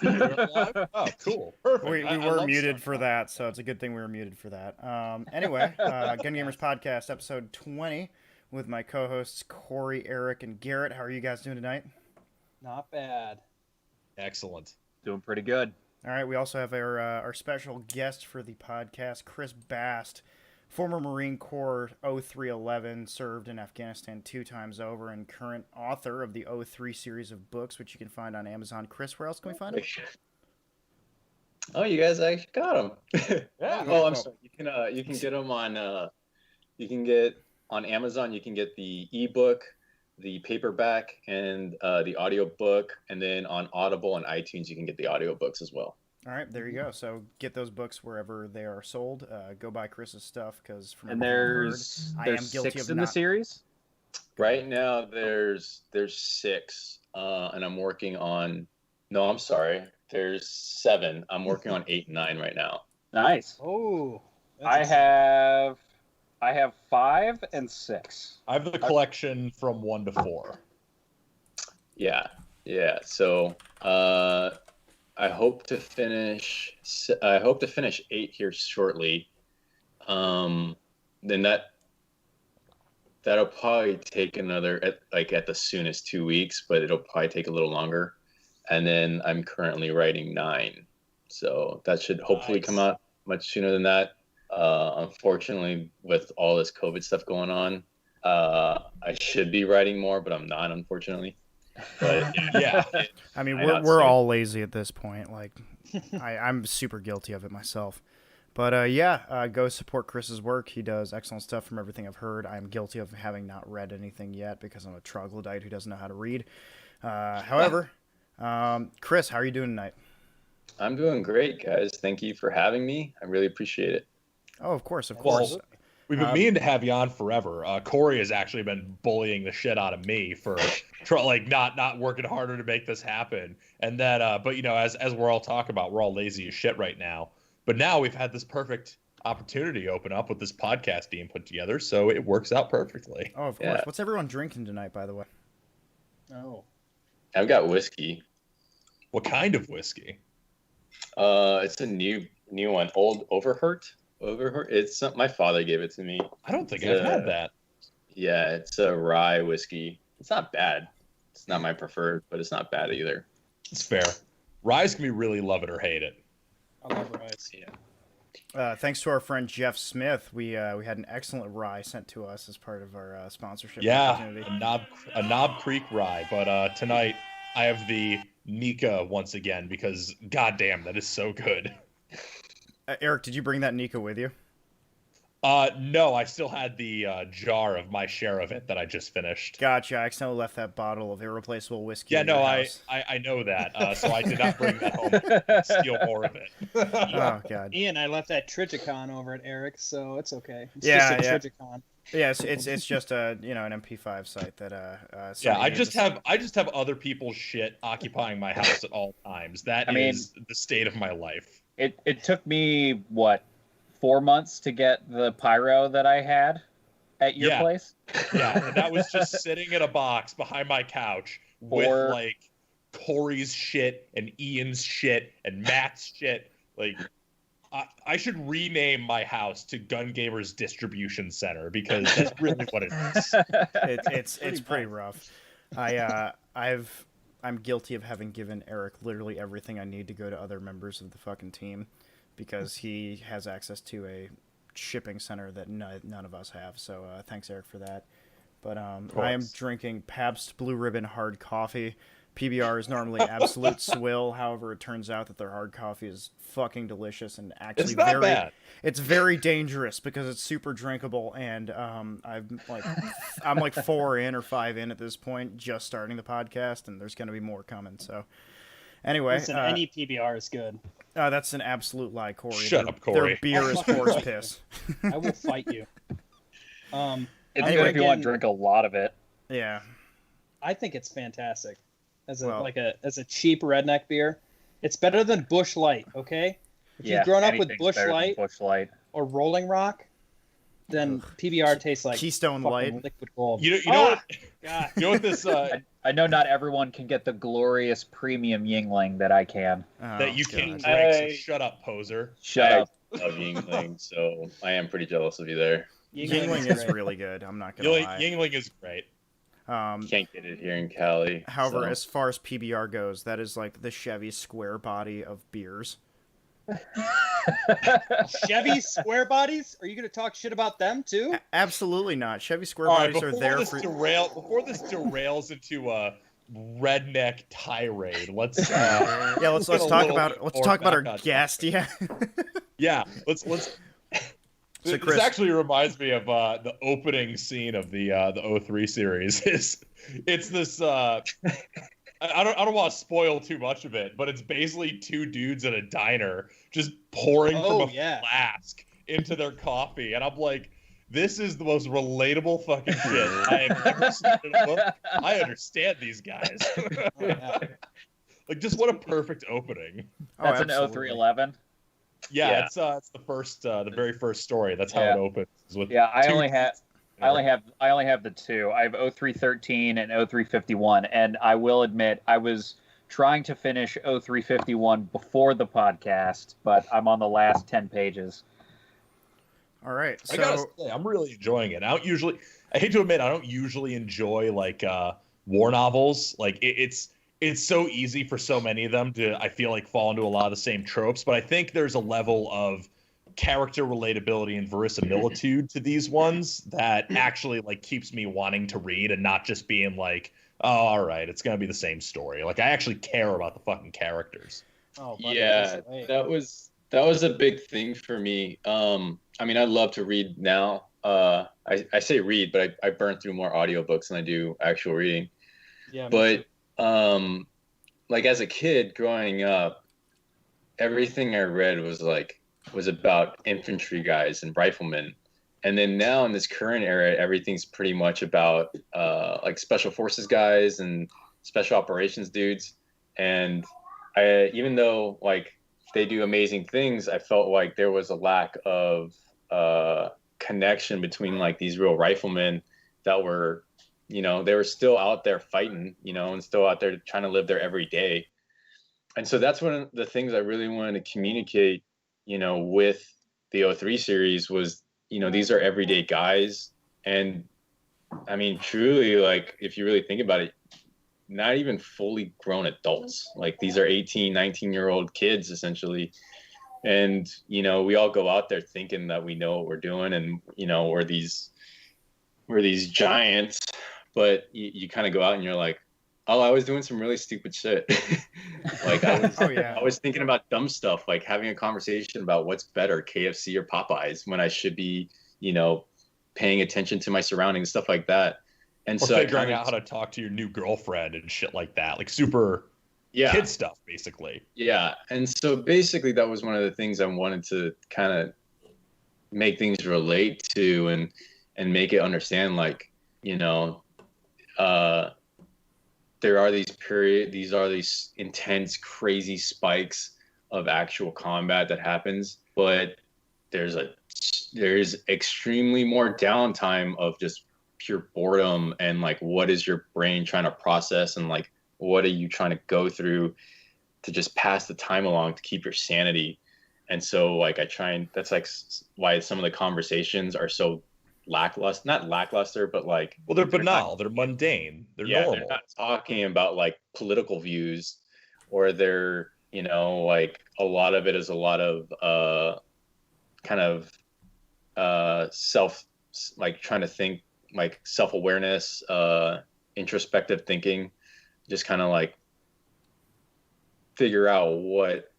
Oh, cool. Perfect. We I were love muted starting for off. that, so it's a good thing we were muted for that. Anyway, GunGamers Podcast, episode 20, with my co-hosts Cory, Eric, and Garrett. How are you guys doing tonight? Not bad. Excellent. Doing pretty good. All right, we also have our special guest for the podcast, Chris Bast, former Marine Corps 0311, served in Afghanistan 2 times over, and current author of the 03 series of books, which you can find on Amazon. Chris, where else can we find it? Oh, you guys actually got them. Yeah. Oh, I'm sorry. You can get them on you can get on Amazon. You can get the ebook, the paperback, and the audiobook, and then on Audible and iTunes you can get the audiobooks as well. All right, there you go. So get those books wherever they are sold. Go buy Chris's stuff because from And everything I've heard, I am guilty 6 of in not. the series. Right now there's 6, and I'm working on. No, I'm sorry. There's 7. I'm working on 8 and 9 right now. Nice. Oh, I have 5 and 6. I have the collection from 1 to 4. Yeah. So I hope to finish 8 here shortly. Then that'll probably take another at the soonest 2 weeks, but it'll probably take a little longer. And then I'm currently writing 9, so that should hopefully come out much sooner than that. Unfortunately, with all this COVID stuff going on, I should be writing more, but I'm not, unfortunately. But Yeah. I mean, I know, we're same. all lazy at this point. Like, I'm super guilty of it myself. But go support Chris's work. He does excellent stuff from everything I've heard. I'm guilty of having not read anything yet because I'm a troglodyte who doesn't know how to read. However, Chris, how are you doing tonight? I'm doing great, guys. Thank you for having me. I really appreciate it. Oh, of course. Well, we've been meaning to have you on forever. Cory has actually been bullying the shit out of me for not working harder to make this happen. And then, but as we're all talking about, we're all lazy as shit right now. But now we've had this perfect opportunity open up with this podcast being put together, so it works out perfectly. Oh, of course. Yeah. What's everyone drinking tonight, by the way? Oh. I've got whiskey. What kind of whiskey? It's a new one. Old Overhurt. It's my father gave it to me. I don't think I've had that. Yeah, it's a rye whiskey. It's not bad. It's not my preferred, but it's not bad either. It's fair. Rye's can be really love it or hate it. I love rice. Yeah. Thanks to our friend Jeff Smith, we had an excellent rye sent to us as part of our sponsorship Yeah, opportunity. a Knob Creek rye. But tonight I have the Nika once again because goddamn, that is so good. Eric, did you bring that Nika with you? No, I still had the jar of my share of it that I just finished. Gotcha. I accidentally left that bottle of irreplaceable whiskey. Yeah, in your no, house. I know that. So I did not bring that home. Steal more of it. Oh god. Ian, I left that Trigicon over at Eric's, so it's okay. It's Yeah, just a yeah. Trigicon. Yeah, it's just a an MP5 site that Yeah, somebody I made just this- have other people's shit occupying my house at all times. That is the state of my life. It took me 4 months to get the pyro that I had at your Yeah. place. Yeah, and that was just sitting in a box behind my couch with Or- like Cory's shit and Ian's shit and Matt's shit. Like, I should rename my house to GunGamers Distribution Center because that's really what it is. it's pretty rough. I'm guilty of having given Eric literally everything I need to go to other members of the fucking team because he has access to a shipping center that none of us have. So thanks, Eric, for that. But I am drinking Pabst Blue Ribbon hard coffee. PBR is normally absolute swill. However, it turns out that their hard coffee is fucking delicious and actually It's not bad. It's very dangerous because it's super drinkable, and I'm like 4 in or 5 in at this point, just starting the podcast, and there's going to be more coming. So anyway, Listen, any PBR is good. that's an absolute lie, Cory. Shut up, Cory. Their beer is horse piss. I will fight you. It's I'm good if you want drinking- to drink a lot of it. Yeah. I think it's fantastic as a Well- as a cheap redneck beer. It's better than Busch Light, okay? If you've grown up with anything's Busch better than Light Busch Light. or Rolling Rock, then PBR tastes like Keystone fucking Light. liquid gold. You know what? God. You know what this I know not everyone can get the glorious premium Yingling that I can. that you can't God. drink. So I- shut up, poser. Shut up. Of Yingling, so I am pretty jealous of you there. Yingling is great. really good. I'm not gonna lie. Yingling is great. Can't get it here in Cali. However, so. as far as PBR goes, that is like the Chevy square body of beers. Chevy square bodies? Are you going to talk shit about them too? Absolutely not. Chevy square All right, bodies are there for. before this derails into a redneck tirade, let's Yeah, let's get a talk little about bit let's more talk about our back on guest. Yeah. yeah, let's. So, This Chris- actually reminds me of the opening scene of the 03 series. It's this. I don't want to spoil too much of it, but it's basically two dudes in a diner just pouring from a flask into their coffee, and I'm like, this is the most relatable fucking shit I have ever seen in a book. I understand these guys. Like, just what a perfect opening. That's an absolutely. 0311. Yeah, it's the first, the very first story. That's how it opens. With I two only have. dudes. I only have the two. I have 0313 and 0351, and I will admit I was trying to finish 0351 before the podcast, but I'm on the last 10 pages. All right. I gotta So say, I'm really enjoying it. I hate to admit, I don't usually enjoy like war novels. Like it's so easy for so many of them to, I feel like, fall into a lot of the same tropes. But I think there's a level of character relatability and verisimilitude to these ones that actually like keeps me wanting to read and not just being like, oh, all right, it's gonna be the same story. Like, I actually care about the fucking characters. Oh, buddy, Yeah, that's right. that was a big thing for me. I mean, I love to read now. I say read, but I burn through more audiobooks than I do actual reading. Yeah, But like as a kid growing up, everything I read was about infantry guys and riflemen. And then now in this current era, everything's pretty much about like special forces guys and special operations dudes. And even though like they do amazing things, I felt like there was a lack of connection between like these real riflemen that were, they were still out there fighting, and still out there trying to live their every day. And so that's one of the things I really wanted to communicate, with the 03 series was, these are everyday guys. And I mean, truly, like, if you really think about it, not even fully grown adults. Like, these are 18, 19-year-old kids, essentially. And, we all go out there thinking that we know what we're doing and, we're these giants, but you kind of go out and you're like, oh, I was doing some really stupid shit. Like I was thinking about dumb stuff, like having a conversation about what's better, KFC or Popeyes, when I should be, paying attention to my surroundings, stuff like that. And Or so figuring out how to talk to your new girlfriend and shit like that, like super kid stuff, basically. Yeah. And so basically that was one of the things I wanted to kind of make things relate to and make it understand, like, there are these intense, crazy spikes of actual combat that happens, but there's extremely more downtime of just pure boredom and like, what is your brain trying to process and like, what are you trying to go through to just pass the time along to keep your sanity? And so like that's like why some of the conversations are so not lackluster, but like, well, they're banal, they're mundane, they're normal. They're not talking about like political views, or they're, like a lot of it is a lot of kind of self, like trying to think, like self-awareness, introspective thinking, just kind of like figure out what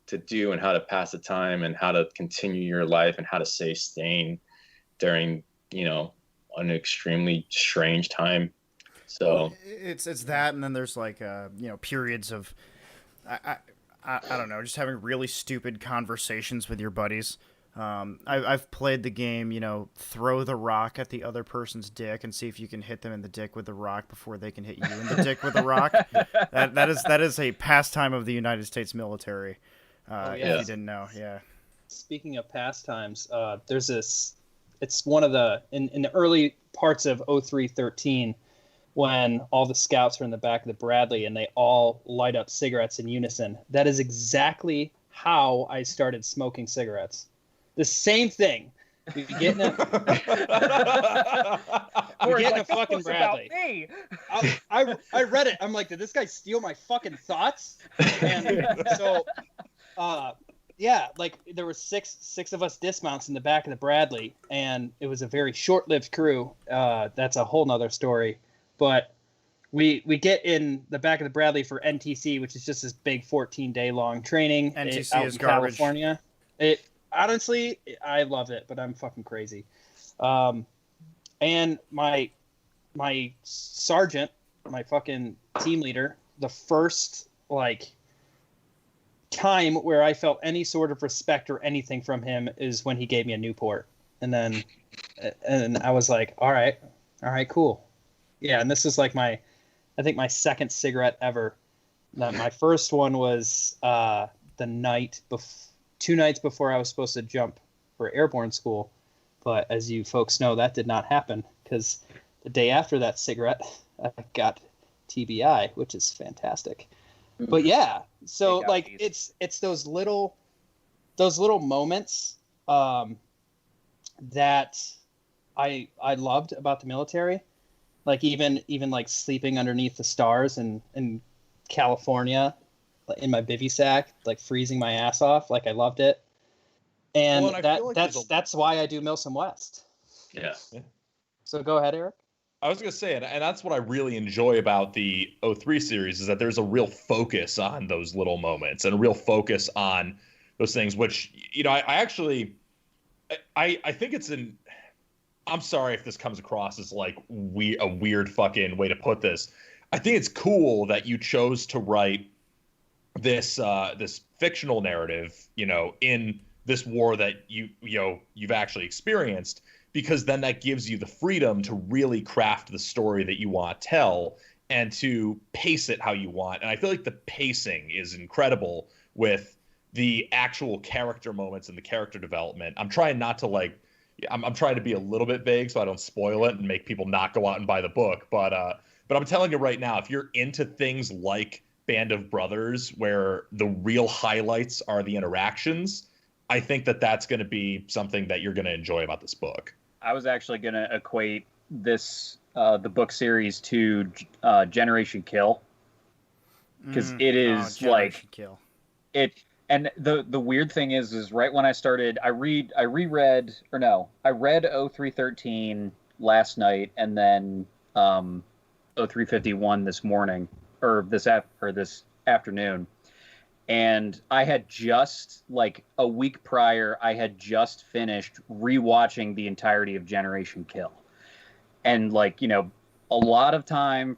to do and how to pass the time and how to continue your life and how to stay sane during, an extremely strange time. So it's that, and then there's like periods of I don't know, just having really stupid conversations with your buddies. I've played the game, throw the rock at the other person's dick and see if you can hit them in the dick with the rock before they can hit you in the dick with the rock. That is a pastime of the United States military. If you didn't know, yeah. Speaking of pastimes, there's this it's one of the in the early parts of 0313 when all the scouts are in the back of the Bradley and they all light up cigarettes in unison. That is exactly how I started smoking cigarettes. The same thing. We get in a fucking Bradley. I read it. I'm like, did this guy steal my fucking thoughts? And so, yeah, like there were six of us dismounts in the back of the Bradley, and it was a very short-lived crew. That's a whole nother story. But we get in the back of the Bradley for NTC, which is just this big 14-day long training. NTC out is in garbage. California. Honestly, I love it, but I'm fucking crazy. And my sergeant, my fucking team leader, the first time where I felt any sort of respect or anything from him is when he gave me a Newport. And I was like, all right, cool. Yeah, and this is like I think my second cigarette ever. My first one was the night 2 nights before I was supposed to jump for airborne school. But as you folks know, that did not happen because the day after that cigarette, I got TBI, which is fantastic. But yeah, so like it's those little moments that I loved about the military. Like even like sleeping underneath the stars in California in my bivy sack, like freezing my ass off. Like I loved it. And that's why I do Milsom West. Yeah. So go ahead, Eric. I was going to say, and that's what I really enjoy about the 03 series is that there's a real focus on those little moments and a real focus on those things, which, I think it's I'm sorry if this comes across as like a weird fucking way to put this. I think it's cool that you chose to write this fictional narrative, in this war that you've actually experienced, because then that gives you the freedom to really craft the story that you want to tell and to pace it how you want. And I feel like the pacing is incredible with the actual character moments and the character development. I'm trying not to I'm trying to be a little bit vague so I don't spoil it and make people not go out and buy the book. But I'm telling you right now, if you're into things like Band of Brothers, where the real highlights are the interactions, I think that's going to be something that you're going to enjoy about this book. I was actually going to equate this, the book series to Generation Kill. Because it is Kill. And the weird thing is right when I started, I read 0313 last night and then 0351 this morning or this afternoon. And I had just, a week prior, I had just finished rewatching the entirety of Generation Kill. And, a lot of time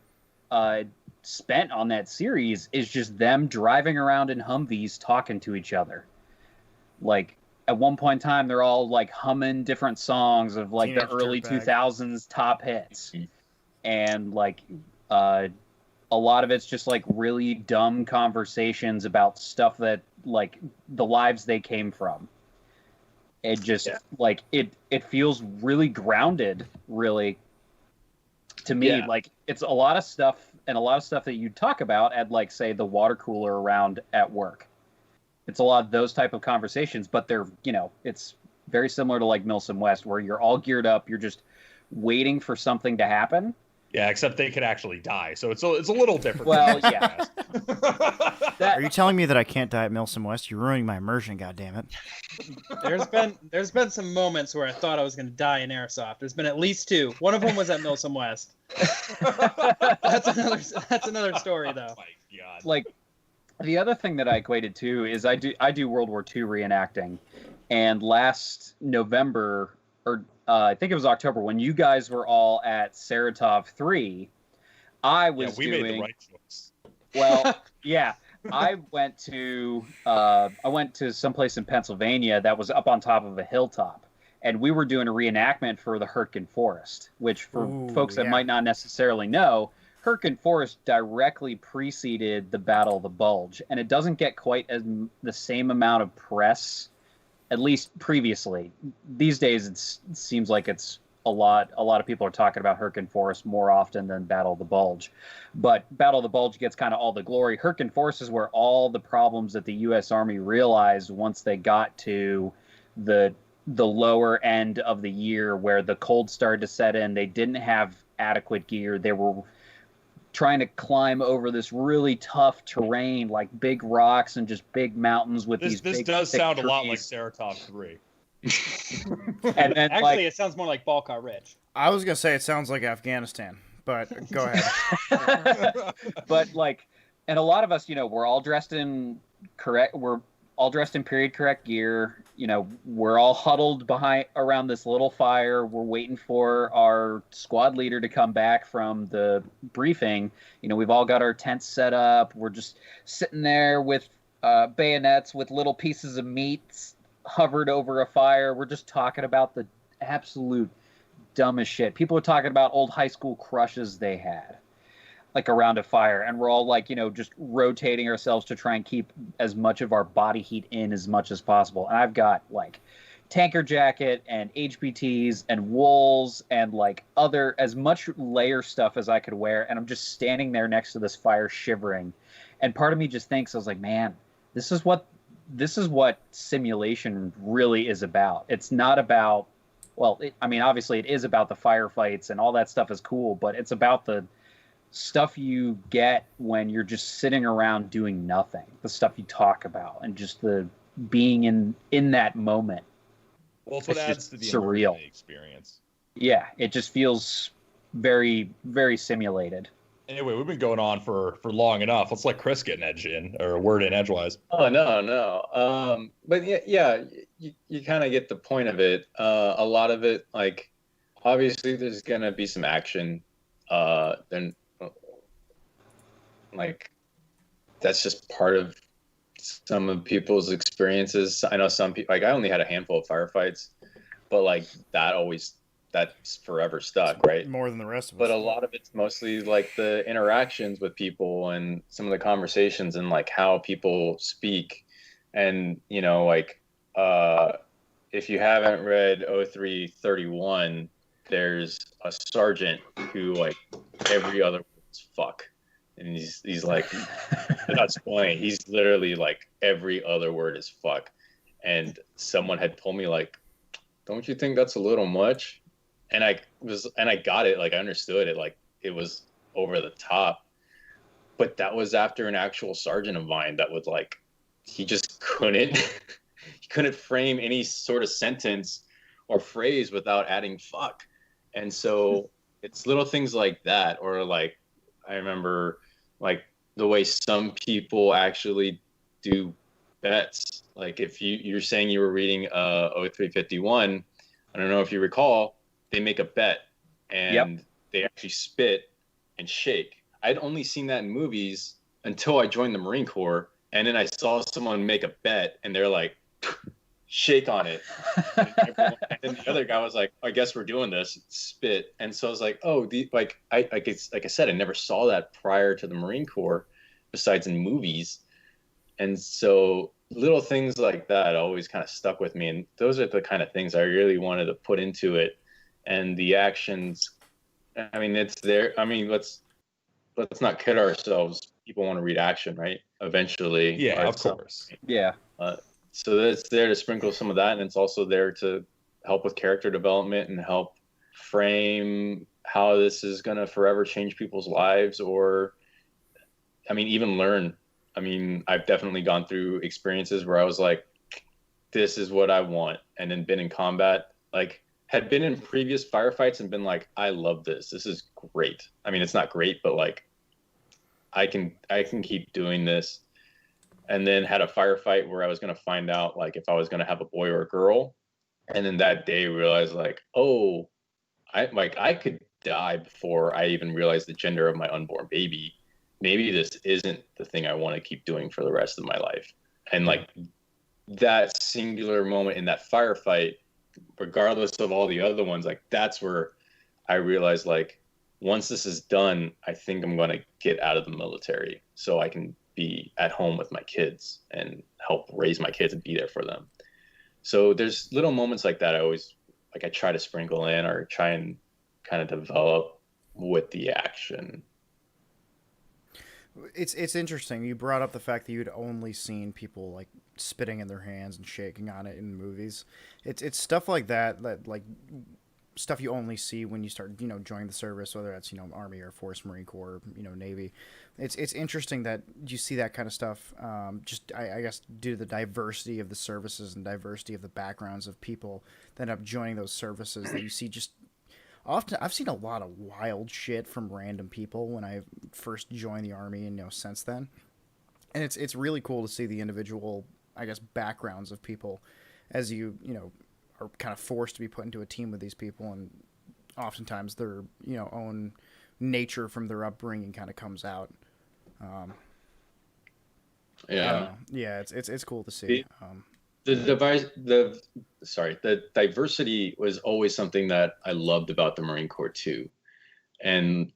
spent on that series is just them driving around in Humvees talking to each other. At one point in time, they're all, humming different songs of, the early 2000s top hits. And, a lot of it's just really dumb conversations about stuff that the lives they came from. It just it feels really grounded, really, to me. Yeah. It's a lot of stuff that you talk about at say the water cooler around at work. It's a lot of those type of conversations, but they're it's very similar to Milsom West, where you're all geared up, you're just waiting for something to happen. Yeah, except they could actually die, so it's a little different. Well, yeah. Are you telling me that I can't die at Milsom West? You're ruining my immersion, goddammit. There's been some moments where I thought I was going to die in airsoft. There's been at least 2. One of them was at Milsom West. That's another story, though. Oh my God. The other thing that I equated to is I do World War II reenacting, and last November or I think it was October when you guys were all at Saratov 3. I was we made the right choice. Well, yeah. I went to someplace in Pennsylvania that was up on top of a hilltop, and we were doing a reenactment for the Hurtgen Forest, which for folks that might not necessarily know, Hurtgen Forest directly preceded the Battle of the Bulge, and it doesn't get quite the same amount of press at least previously. These days, it seems like it's a lot of people are talking about Hurricane Forest more often than Battle of the Bulge. But Battle of the Bulge gets kind of all the glory. Hurricane Forest is where all the problems that the U.S. Army realized once they got to the lower end of the year, where the cold started to set in. They didn't have adequate gear. They were trying to climb over this really tough terrain, like big rocks and just big mountains with these big, This does thick sound trees. a lot like Saratov 3. And then, Actually, it sounds more like Balcar Ridge. I was gonna say it sounds like Afghanistan, but go ahead. but like, and a lot of us, we're all dressed in period correct gear. We're all huddled around this little fire. We're waiting for our squad leader to come back from the briefing. We've all got our tents set up. We're just sitting there with bayonets with little pieces of meat hovered over a fire. We're just talking about the absolute dumbest shit. People are talking about old high school crushes they had, like around a fire, and we're all like, just rotating ourselves to try and keep as much of our body heat in as much as possible. And I've got like tanker jacket and HBTs and wools and like as much layer stuff as I could wear, and I'm just standing there next to this fire shivering. And part of me just thinks, I was like, man, this is what simulation really is about. It's not about, obviously it is about the firefights and all that stuff is cool, but it's about the stuff you get when you're just sitting around doing nothing, the stuff you talk about, and just the being in that moment. Well, it's what adds to the surreal experience. Yeah, it just feels very, very simulated. Anyway, we've been going on for long enough. Let's let Chris get an edge in, or a word in edgewise. Oh, no. But yeah, you kind of get the point of it. A lot of it, like, obviously there's going to be some action. Then, like, that's just part of some of people's experiences. I know some people, like, I only had a handful of firefights, but like that's forever stuck, right? More than the rest of us. But a lot of it's mostly like the interactions with people and some of the conversations and like how people speak. And, if you haven't read 0331, there's a sergeant who like every other word is fuck. And he's like, not spoiling, he's literally like every other word is fuck. And someone had told me like, don't you think that's a little much? And I got it. Like, I understood it. Like, it was over the top. But that was after an actual sergeant of mine that would like, he just couldn't, he couldn't frame any sort of sentence or phrase without adding fuck. And so it's little things like that. Or like, I remember like the way some people actually do bets. Like if you're saying you were reading 0351, I don't know if you recall, they make a bet and they actually spit and shake. I'd only seen that in movies until I joined the Marine Corps. And then I saw someone make a bet and they're like, shake on it. And then the other guy was like, I guess we're doing this, spit. And so I was like, oh, like I said, I never saw that prior to the Marine Corps besides in movies. And so little things like that always kind of stuck with me. And those are the kind of things I really wanted to put into it. And the actions, I mean, it's there. I mean, let's not kid ourselves. People want to read action, right? Eventually. Yeah, of course. Yeah. So it's there to sprinkle some of that. And it's also there to help with character development and help frame how this is going to forever change people's lives or, I mean, even learn. I mean, I've definitely gone through experiences where I was like, this is what I want. And then been in combat, like, had been in previous firefights and been like, I love this. This is great. I mean, it's not great, but like, I can keep doing this. And then had a firefight where I was going to find out like if I was going to have a boy or a girl. And then that day realized like, oh, I could die before I even realized the gender of my unborn baby. Maybe this isn't the thing I want to keep doing for the rest of my life. And like that singular moment in that firefight, regardless of all the other ones, like that's where I realized like once this is done, I think I'm going to get out of the military so I can be at home with my kids and help raise my kids and be there for them. So there's little moments like that I try to sprinkle in or try and kind of develop with the action. It's interesting. You brought up the fact that you'd only seen people like spitting in their hands and shaking on it in movies. It's stuff like that like stuff you only see when you start joining the service, whether that's Army, Air Force, Marine Corps, Navy. It's interesting that you see that kind of stuff. Just I guess due to the diversity of the services and diversity of the backgrounds of people that end up joining those services, that you see just. Often, I've seen a lot of wild shit from random people when I first joined the Army and since then, and it's really cool to see the individual, I guess, backgrounds of people as you are kind of forced to be put into a team with these people, and oftentimes their own nature from their upbringing kind of comes out. It's cool to see. The diversity was always something that I loved about the Marine Corps too, and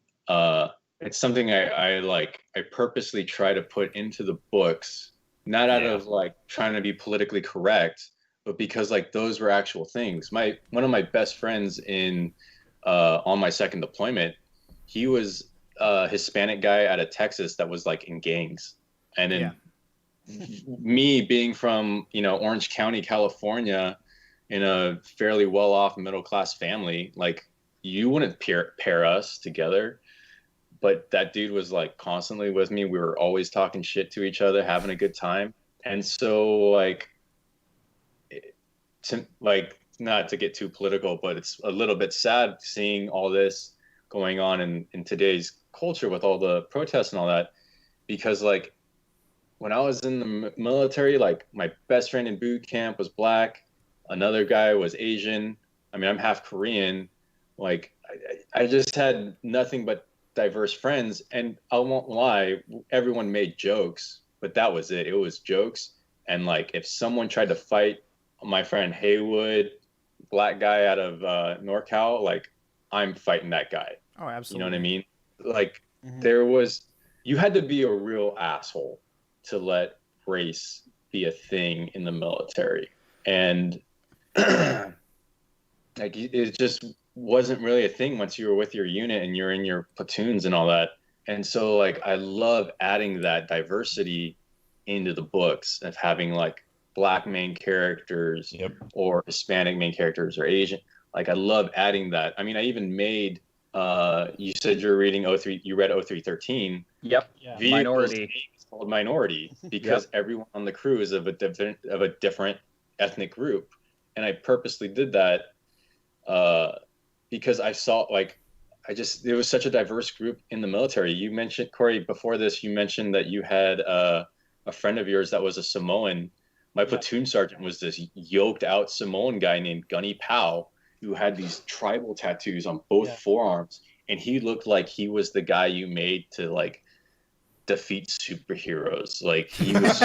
it's something I purposely try to put into the books, not out of trying to be politically correct, but because those were actual things. One of my best friends on my second deployment, he was a Hispanic guy out of Texas that was in gangs, and then. Me being from Orange County, California, in a fairly well-off middle-class family, you wouldn't pair us together, but that dude was constantly with me. We were always talking shit to each other, having a good time. And so not to get too political, but it's a little bit sad seeing all this going on in today's culture with all the protests and all that, because when I was in the military, my best friend in boot camp was black. Another guy was Asian. I mean, I'm half Korean. I just had nothing but diverse friends. And I won't lie, everyone made jokes, but that was it. It was jokes. And if someone tried to fight my friend Haywood, black guy out of NorCal, I'm fighting that guy. Oh, absolutely. You know what I mean? You had to be a real asshole to let race be a thing in the military. And it just wasn't really a thing once you were with your unit and you're in your platoons and all that. And so I love adding that diversity into the books of having black main characters or Hispanic main characters or Asian. I love adding that. I mean, I even made you said you read 0313. Yep. Yeah. Minority. Called Minority because everyone on the crew is of a different ethnic group, and I purposely did that because I saw it was such a diverse group in the military. You mentioned, Cory, before this, you mentioned that you had a friend of yours that was a Samoan. My platoon sergeant was this yoked out Samoan guy named Gunny Powell who had these tribal tattoos on both forearms, and he looked like he was the guy you made to defeat superheroes. He was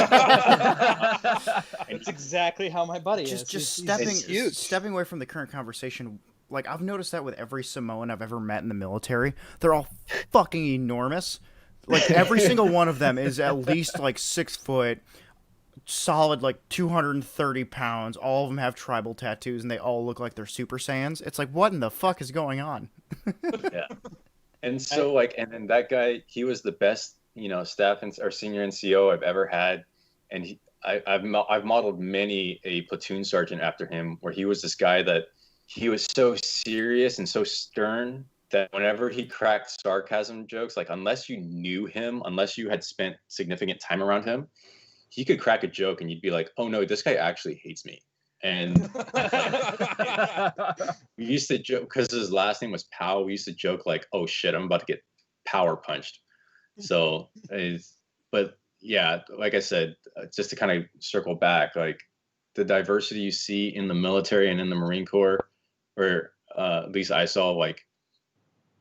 it's exactly how my buddy is. Just stepping away from the current conversation, I've noticed that with every Samoan I've ever met in the military, they're all fucking enormous. Every single one of them is at least 6 foot, solid 230 pounds. All of them have tribal tattoos and they all look like they're Super Saiyans. It's what in the fuck is going on? Yeah. And so and then that guy, he was the best staff or senior NCO I've ever had, and I've modeled many a platoon sergeant after him, where he was this guy that he was so serious and so stern that whenever he cracked sarcasm jokes, unless you knew him, unless you had spent significant time around him, he could crack a joke and you'd be like, oh no, this guy actually hates me. And we used to joke because his last name was Powell. We used to joke oh shit, I'm about to get power punched. So, but yeah, like I said, just to kind of circle back, the diversity you see in the military and in the Marine Corps, or at least I saw, like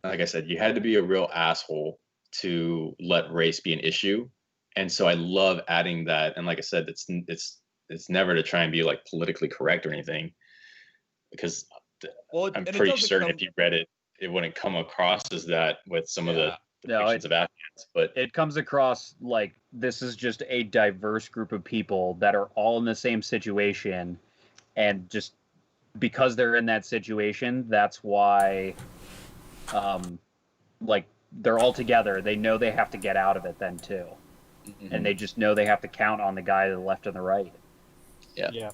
I said, you had to be a real asshole to let race be an issue. And so I love adding that. And like I said, it's never to try and be politically correct or anything, because I'm pretty certain if you read it, it wouldn't come across as that with some of the depictions of Afghans. But it comes across this is just a diverse group of people that are all in the same situation, and just because they're in that situation, that's why, like, they're all together. They know they have to get out of it then too, and they just know they have to count on the guy to the left and the right. Yeah.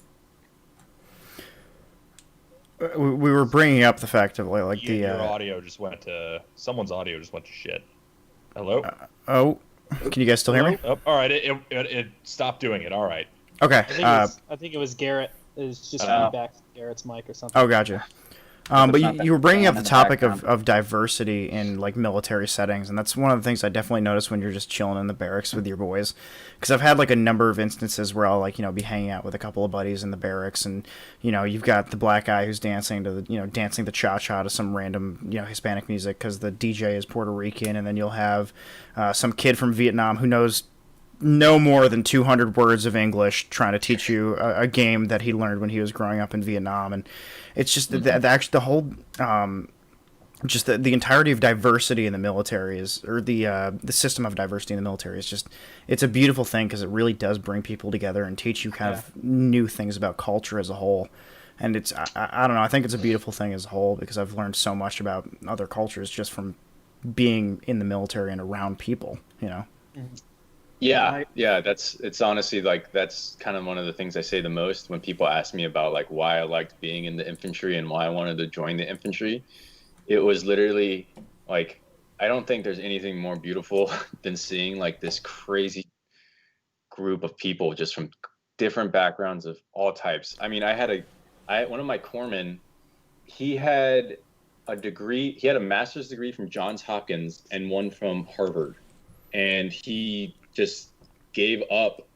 We were bringing up the fact of like Your audio just went to someone's audio just went to shit. Hello. Can you guys still hear me? Oh, all right. It stopped doing it. All right. Okay. I think it was Garrett. It was just feedback from Garrett's mic or something. Oh, gotcha. But you were bringing up the topic of diversity in like military settings, and that's one of the things I definitely notice when you're just chilling in the barracks with your boys. Because I've had like a number of instances where I'll like be hanging out with a couple of buddies in the barracks, and you've got the black guy who's dancing to the dancing the cha-cha to some random Hispanic music because the DJ is Puerto Rican, and then you'll have some kid from Vietnam who knows no more than 200 words of English trying to teach you a game that he learned when he was growing up in Vietnam. And it's just the whole just the entirety of diversity in the military the system of diversity in the military is just, it's a beautiful thing because it really does bring people together and teach you kind of new things about culture as a whole. And it's I don't know, I think it's a beautiful thing as a whole because I've learned so much about other cultures just from being in the military and around people, Yeah, it's honestly like that's kind of one of the things I say the most when people ask me about like why I liked being in the infantry and why I wanted to join the infantry. It was literally like, I don't think there's anything more beautiful than seeing like this crazy group of people just from different backgrounds of all types. I mean, one of my corpsmen, he had a master's degree from Johns Hopkins and one from Harvard. And he just gave up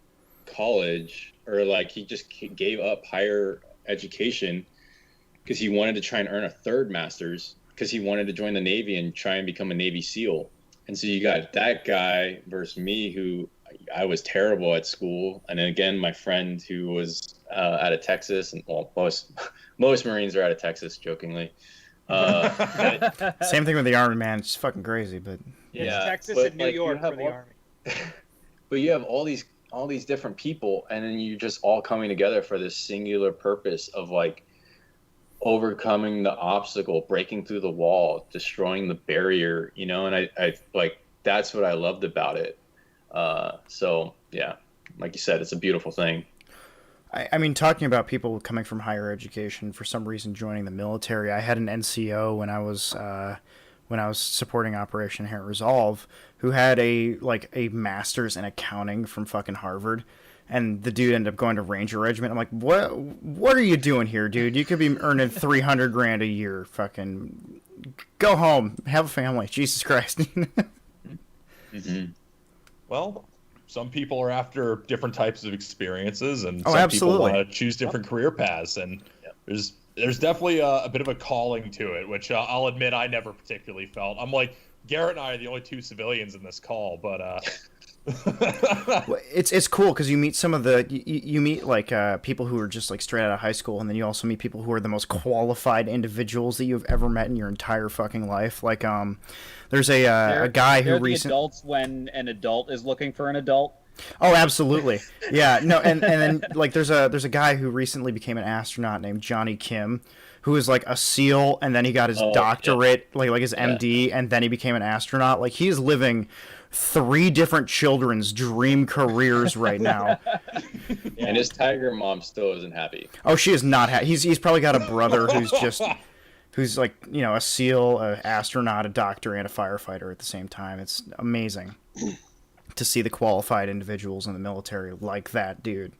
college, or like he just gave up higher education because he wanted to try and earn a third master's because he wanted to join the Navy and try and become a Navy SEAL. And so you got that guy versus me, who I was terrible at school. And then again, my friend who was out of Texas, and well, most Marines are out of Texas, jokingly. Same thing with the Army, man. It's fucking crazy, but yeah, Texas and New York for the Army. But you have all these different people, and then you're just all coming together for this singular purpose of like overcoming the obstacle, breaking through the wall, destroying the barrier, and I like, that's what I loved about it. So yeah, like you said, it's a beautiful thing. I mean, talking about people coming from higher education, for some reason joining the military, I had an NCO when I was supporting Operation Inherent Resolve, who had a master's in accounting from fucking Harvard, and the dude ended up going to Ranger Regiment. I'm like, what are you doing here, dude? You could be earning $300,000 a year. Fucking go home, have a family. Jesus Christ. Mm-hmm. Well, some people are after different types of experiences, and some people want to choose different career paths. And there's definitely a bit of a calling to it, which I'll admit I never particularly felt. I'm like, Garrett and I are the only two civilians in this call, but it's cool because you meet some of the you meet like people who are just like straight out of high school, and then you also meet people who are the most qualified individuals that you've ever met in your entire fucking life. Like there's a guy who recently adults when an adult is looking for an adult. Oh, absolutely. Yeah, no, and then like there's a guy who recently became an astronaut named Johnny Kim, who is like a SEAL, and then he got his doctorate, like his MD, and then he became an astronaut. Like, he's living 3 different children's dream careers right now. And his tiger mom still isn't happy. Oh, she is not happy. He's probably got a brother who's like, a SEAL, an astronaut, a doctor, and a firefighter at the same time. It's amazing to see the qualified individuals in the military like that dude.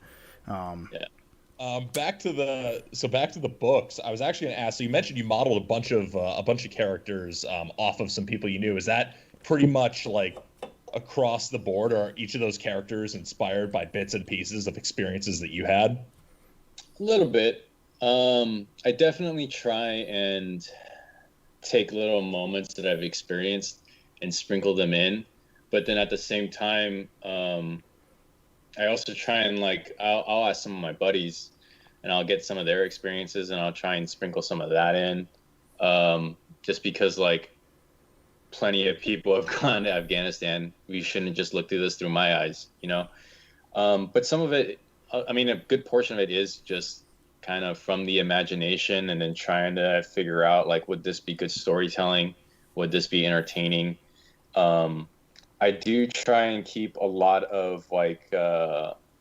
Back to the books. I was actually going to ask. So you mentioned you modeled a bunch of characters off of some people you knew. Is that pretty much like across the board, or are each of those characters inspired by bits and pieces of experiences that you had? A little bit. I definitely try and take little moments that I've experienced and sprinkle them in. But then at the same time, I also try and I'll ask some of my buddies, and I'll get some of their experiences, and I'll try and sprinkle some of that in. Just because plenty of people have gone to Afghanistan, we shouldn't just look through this through my eyes, But some of it, I mean, a good portion of it is just kind of from the imagination, and then trying to figure out like, would this be good storytelling? Would this be entertaining? I do try and keep a lot of like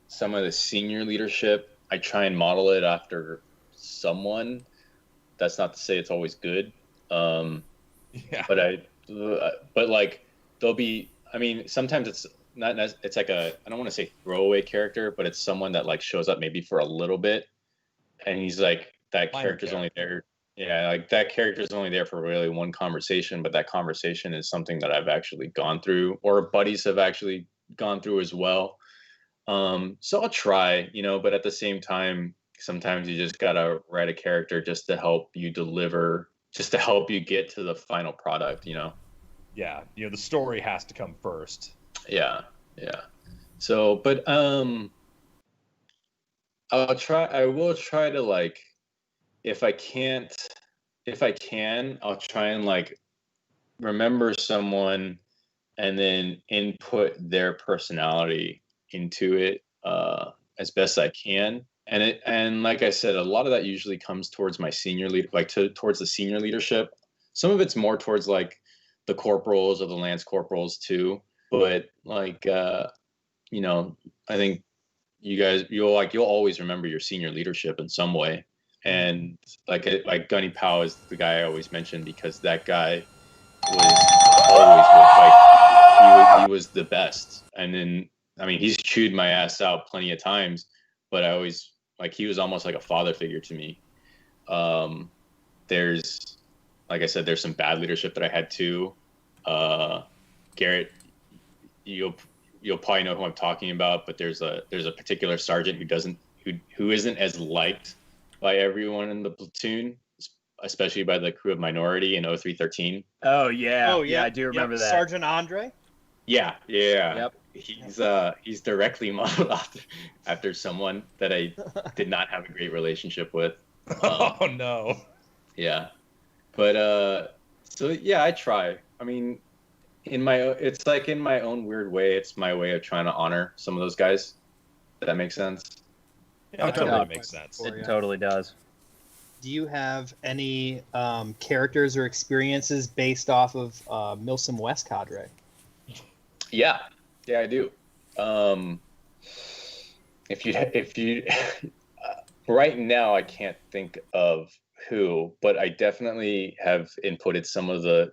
some of the senior leadership. I try and model it after someone. That's not to say it's always good. Yeah. But like there'll be. I mean, sometimes it's not. It's like I don't want to say throwaway character, but it's someone that like shows up maybe for a little bit, and he's like that Minor character's only character. there. Yeah, like that character's only there for really one conversation, but that conversation is something that I've actually gone through, or buddies have actually gone through as well. So I'll try, but at the same time, sometimes you just gotta write a character just to help you deliver, just to help you get to the final product. Yeah, the story has to come first. Yeah. So, but I will try to like, if I can, I'll try and like remember someone and then input their personality into it as best I can. And like I said, a lot of that usually comes towards my senior lead, like towards the senior leadership. Some of it's more towards like the corporals or the lance corporals too. But like I think you'll always remember your senior leadership in some way. And like Gunny Powell is the guy I always mention, because that guy was always he was the best. And then I mean, he's chewed my ass out plenty of times, but I always he was almost like a father figure to me. There's, like I said, there's some bad leadership that I had too. Garrett, you'll probably know who I'm talking about, but there's a particular sergeant who isn't as liked by everyone in the platoon, especially by the crew of Minority in 0313. Oh yeah. Oh yeah, I do remember that. Sergeant Andre. Yeah. Yep. He's directly modeled after someone that I did not have a great relationship with. Oh no. Yeah, but so yeah, I try. I mean, it's like in my own weird way, it's my way of trying to honor some of those guys. Does that make sense? Yeah, that totally makes sense. It totally does. Do you have any characters or experiences based off of Milsim West cadre? Yeah, I do. If you right now, I can't think of who, but I definitely have inputted some of the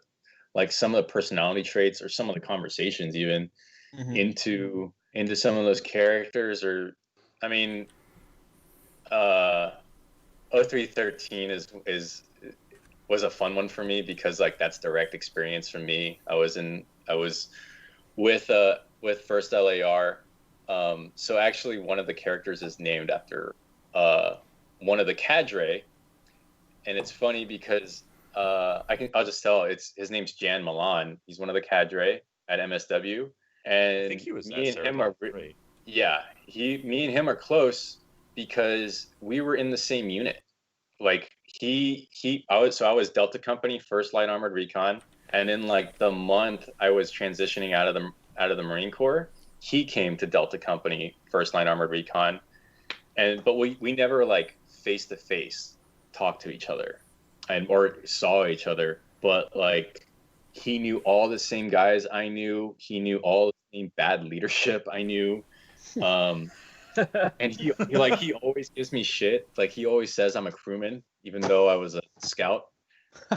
personality traits or some of the conversations even into some of those characters. Or I mean, 0313 was a fun one for me, because like that's direct experience from me. I was with First LAR. So actually one of the characters is named after one of the cadre, and it's funny because I'll just tell, his name's Jan Milan. He's one of the cadre at MSW, and I think he was me and him are me and him are close because we were in the same unit. Like I was Delta Company, First Light Armored Recon, and in like the month I was transitioning out of the Marine Corps, he came to Delta Company, First Line Armored Recon, but we never like face to face talked to each other or saw each other, but like he knew all the same guys I knew. He knew all the same bad leadership I knew. And he always gives me shit. Like he always says I'm a crewman, even though I was a scout.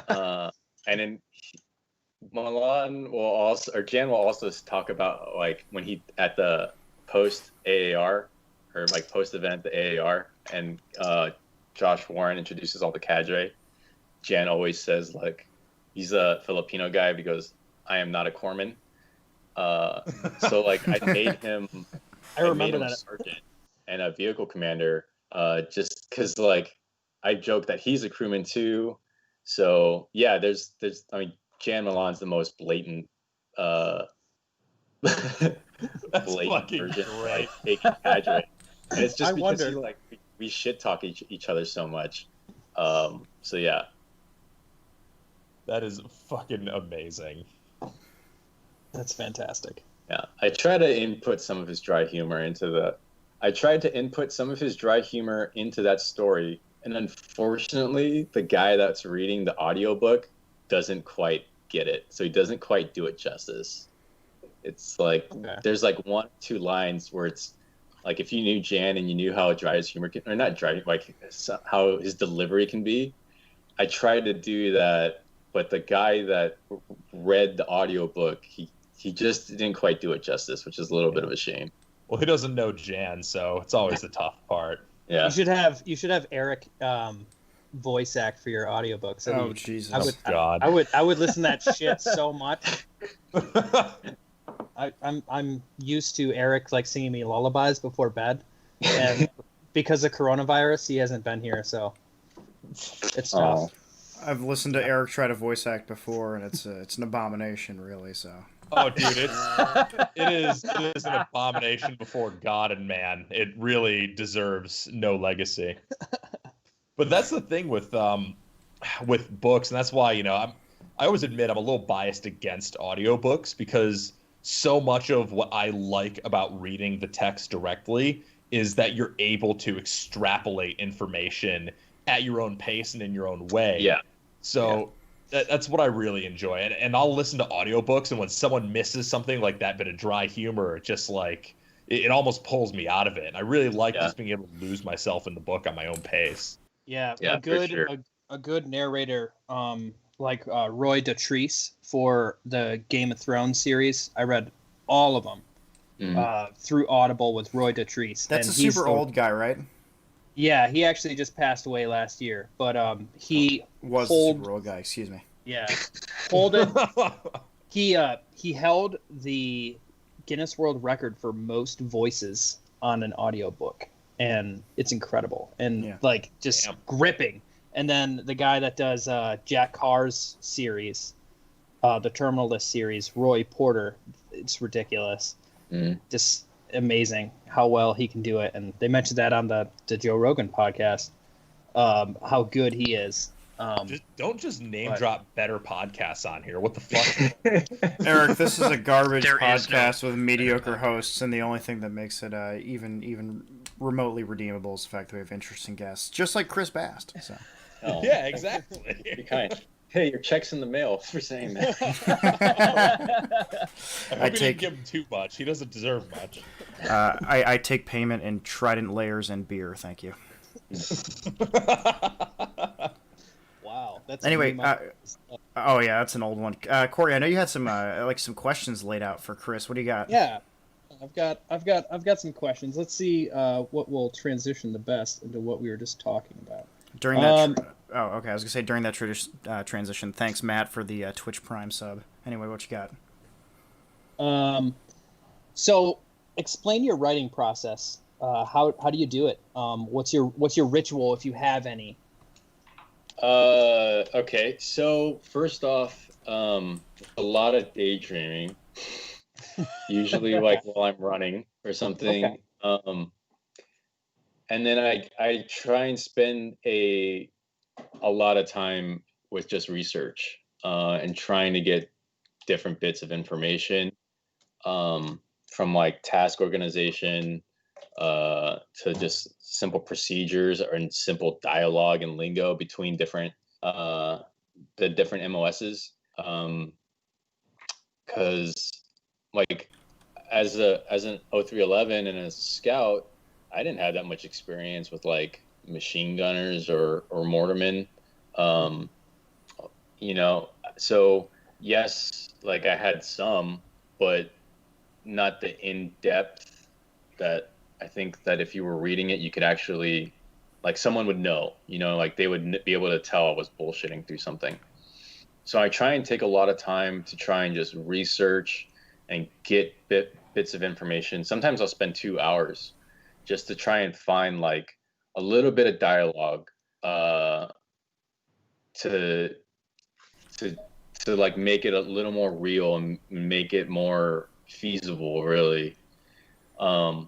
And then Jan will also talk about like when he at the post AAR or like post event the AAR, and Josh Warren introduces all the cadre. Jan always says like he's a Filipino guy because I am not a corpsman. So like I made him. I remember that. A sergeant and a vehicle commander, just because like I joke that he's a crewman too. So yeah, there's I mean, Jan Milan's the most blatant version of like taking cadre. And it's just because we shit talk each other so much. So yeah. That is fucking amazing. That's fantastic. Yeah, I try to input some of his dry humor into I tried to input some of his dry humor into that story, and unfortunately, the guy that's reading the audiobook doesn't quite get it. So he doesn't quite do it justice. It's like there's like 1-2 lines where it's like if you knew Jan and you knew how dry his humor can, or not dry, like how his delivery can be. I tried to do that, but the guy that read the audiobook, he just didn't quite do it justice, which is a little bit of a shame. Well, he doesn't know Jan, so it's always the tough part. Yeah. You should have Eric voice act for your audiobooks. Oh Jesus! I would listen to that shit so much. I'm used to Eric like singing me lullabies before bed, and because of coronavirus, he hasn't been here, so it's tough. I've listened to Eric try to voice act before, and it's an abomination, really. So. Oh, dude, it is an abomination before God and man. It really deserves no legacy. But that's the thing with books, and that's why I always admit I'm a little biased against audiobooks because so much of what I like about reading the text directly is that you're able to extrapolate information at your own pace and in your own way. Yeah. So that's what I really enjoy. And I'll listen to audiobooks, and when someone misses something like that bit of dry humor, it just like it almost pulls me out of it. And I really like just being able to lose myself in the book on my own pace. Yeah, a good narrator, like Roy Dotrice for the Game of Thrones series. I read all of them through Audible with Roy Dotrice. That's a super old guy, right? Yeah, he actually just passed away last year, but he was a super old guy. Excuse me. Yeah, he held the Guinness World Record for most voices on an audiobook, and it's incredible and just gripping. And then the guy that does Jack Carr's series, the Terminal List series, Roy Porter, it's ridiculous. Just amazing how well he can do it. And they mentioned that on the Joe Rogan podcast, how good he is. Don't just name drop better podcasts on here. What the fuck? Eric, this is a garbage podcast with mediocre hosts, and the only thing that makes it even remotely redeemable is the fact that we have interesting guests, just like Chris Bast. So. Oh, yeah, exactly. Be kind. Hey, your check's in the mail for saying that. I didn't give him too much. He doesn't deserve much. I take payment in Trident layers and beer. Thank you. Wow. That's anyway. Oh yeah, that's an old one. Cory, I know you had some some questions laid out for Chris. What do you got? Yeah, I've got some questions. Let's see what will transition the best into what we were just talking about. During that. Oh, okay. I was gonna say during that transition. Thanks, Matt, for the Twitch Prime sub. Anyway, what you got? So explain your writing process. How do you do it? What's your ritual if you have any? Okay. So first off, a lot of daydreaming. Usually, like while I'm running or something. Okay. And then I try and spend a lot of time with just research and trying to get different bits of information from like task organization to just simple procedures and simple dialogue and lingo between different the different MOSs. Because like as an 0311 and as a scout, I didn't have that much experience with like machine gunners or mortarmen. So yes, like I had some, but not the in-depth that I think that if you were reading it, you could actually, like someone would know, like they would be able to tell I was bullshitting through something. So I try and take a lot of time to try and just research and get bits of information. Sometimes I'll spend 2 hours just to try and find like a little bit of dialogue to like make it a little more real and make it more feasible, really. So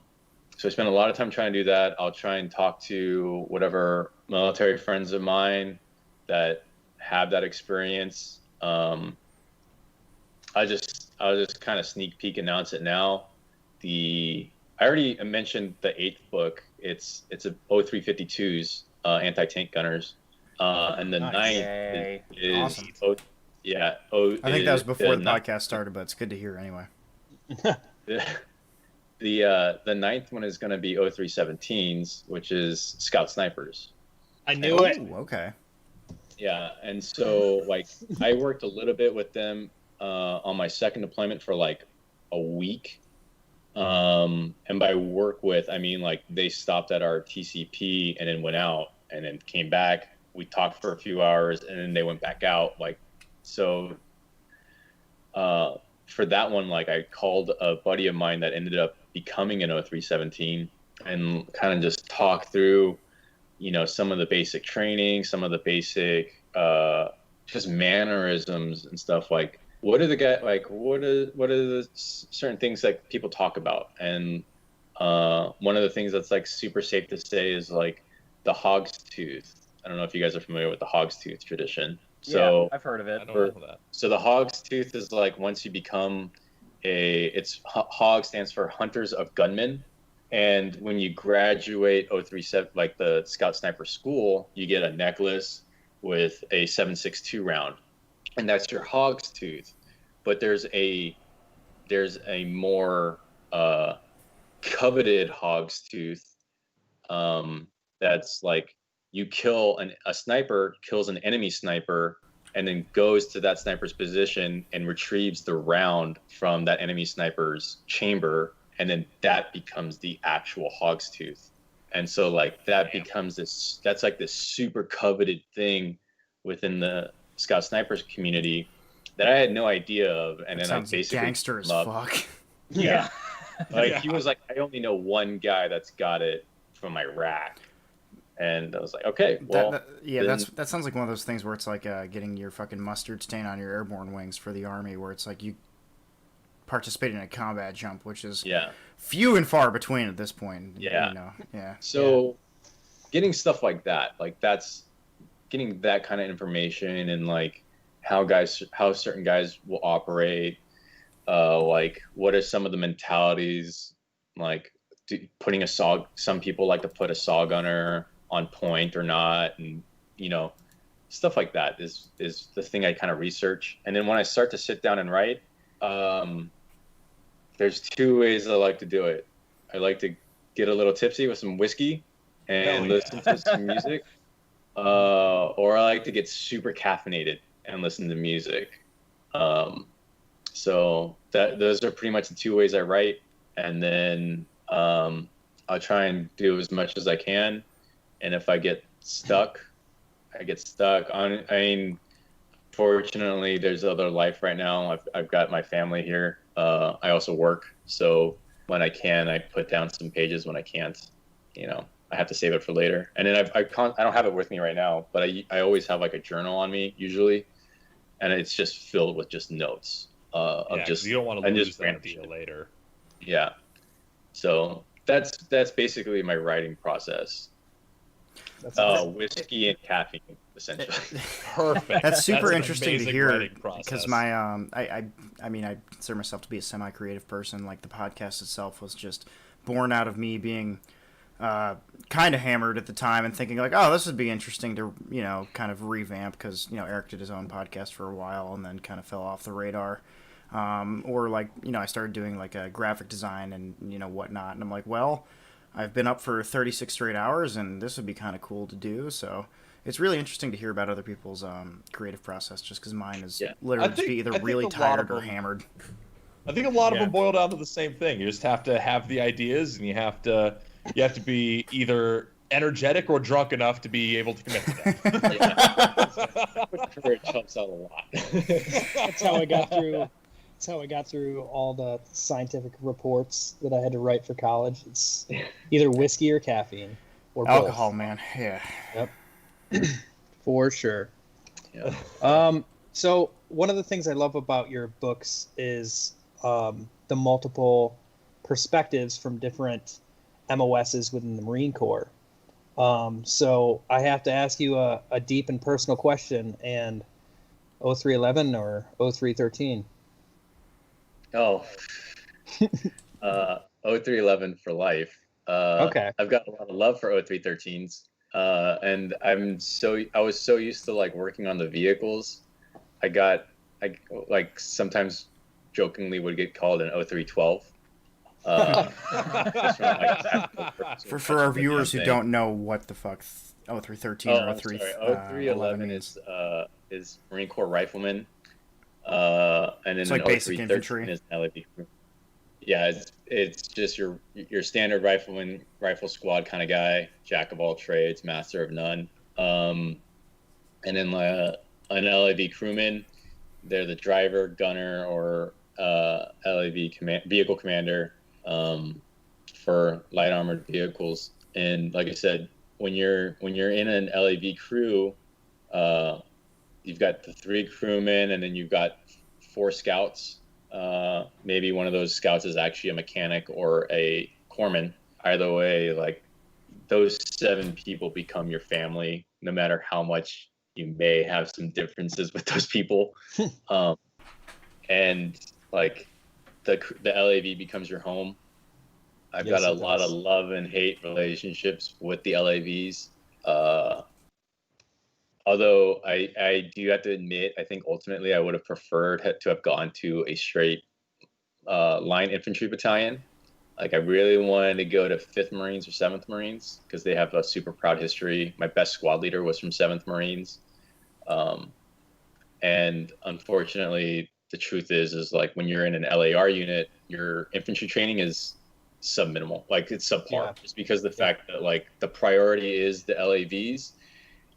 I spend a lot of time trying to do that. I'll try and talk to whatever military friends of mine that have that experience. I'll just kind of sneak peek announce it now. I already mentioned the 8th book. It's a 0352's anti-tank gunners, and the Nice. 9th is Awesome. I think that was before the podcast started, but it's good to hear anyway. The 9th one is going to be 0317s, which is Scout Snipers. I knew it. Ooh, okay. Yeah, and so like I worked a little bit with them on my second deployment for like a week. And by work with, I mean like they stopped at our TCP and then went out and then came back. We talked for a few hours and then they went back out. Like, so for that one, like I called a buddy of mine that ended up becoming an 0317 and kind of just talked through, you know, some of the basic training, some of the basic just mannerisms and stuff. Like, what are the certain things that people talk about? And one of the things that's like super safe to say is like the Hogs Tooth. I don't know if you guys are familiar with the Hogs Tooth tradition. So yeah, I've heard of it. I don't know that. So the Hogs Tooth is like once you become Hog stands for Hunters of Gunmen. And when you graduate 037, like the Scout Sniper School, you get a necklace with a 7.62 round, and that's your Hog's Tooth. But there's a more coveted Hog's Tooth. That's like you kill a sniper kills an enemy sniper, and then goes to that sniper's position and retrieves the round from that enemy sniper's chamber. And then that becomes the actual Hog's Tooth. And so like that becomes that's like this super coveted thing within the Scout Snipers community that I had no idea of. And That then I sounds basically gangster as fuck. Yeah. Like he was like, I only know one guy that's got it from Iraq. And I was like, okay, well, that sounds like one of those things where it's like getting your fucking mustard stain on your airborne wings for the Army, where it's like you participate in a combat jump, which is few and far between at this point. Yeah. You know? Yeah. So getting stuff like that, like that's getting that kind of information and like how certain guys will operate, like what are some of the mentalities, like putting some people like to put a saw gunner on point or not, and you know, stuff like that is the thing I kind of research. And then when I start to sit down and write, there's two ways I like to do it. I like to get a little tipsy with some whiskey and listen to some music, or I like to get super caffeinated and listen to music. So those are pretty much the two ways I write. And then I'll try and do as much as I can. And if I get stuck, I get stuck. I mean, fortunately, there's other life right now. I've got my family here. I also work, so when I can, I put down some pages. When I can't, you know, I have to save it for later. And then I don't have it with me right now, but I always have like a journal on me usually, and it's just filled with just notes. Of just you don't want to lose that idea later. Yeah, so that's basically my writing process. Whiskey and caffeine, essentially. Perfect. That's super an interesting to amazing hear writing process. because my I mean I consider myself to be a semi-creative person. Like the podcast itself was just born out of me being kind of hammered at the time and thinking like, oh, this would be interesting to, you know, kind of revamp, because, you know, Eric did his own podcast for a while and then kind of fell off the radar. Or like, you know, I started doing like a graphic design and, you know, whatnot, and I'm like, well, I've been up for 36 straight hours, and this would be kind of cool to do. So it's really interesting to hear about other people's creative process, just because mine is literally just be either really tired or hammered. I think a lot of them boil down to the same thing. You just have to have the ideas, and you have to be either energetic or drunk enough to be able to commit to them. It helps out a lot. That's how I got through. That's how I got through all the scientific reports that I had to write for college. It's either whiskey or caffeine or alcohol, both. man. Yeah. Yep. For sure. Yeah. So one of the things I love about your books is the multiple perspectives from different MOSs within the Marine Corps. So I have to ask you a deep and personal question, and 0311 or 0313? Oh, 0311 for life. Okay. I've got a lot of love for 0313s. And I was so used to like working on the vehicles. I like sometimes jokingly would get called an 0312. Just from, like, For our viewers who don't know what the fuck 0313 or 0311 is Marine Corps rifleman. And then it's like basic infantry. Is LAV. Yeah, it's just your standard rifle squad kind of guy, jack of all trades, master of none. And then an LAV crewman, they're the driver, gunner, or LAV vehicle commander for light armored vehicles. And like I said, when you're in an LAV crew, you've got the 3 crewmen, and then you've got 4 scouts. Maybe one of those scouts is actually a mechanic or a corpsman. Either way, like those 7 people become your family, no matter how much you may have some differences with those people. And like the LAV becomes your home. I've got a lot of love and hate relationships with the LAVs. Although I do have to admit, I think ultimately I would have preferred to have gone to a straight line infantry battalion. Like I really wanted to go to 5th Marines or 7th Marines because they have a super proud history. My best squad leader was from 7th Marines. And unfortunately, the truth is like when you're in an LAR unit, your infantry training is subminimal. Like it's subpar, just because the fact that like the priority is the LAVs,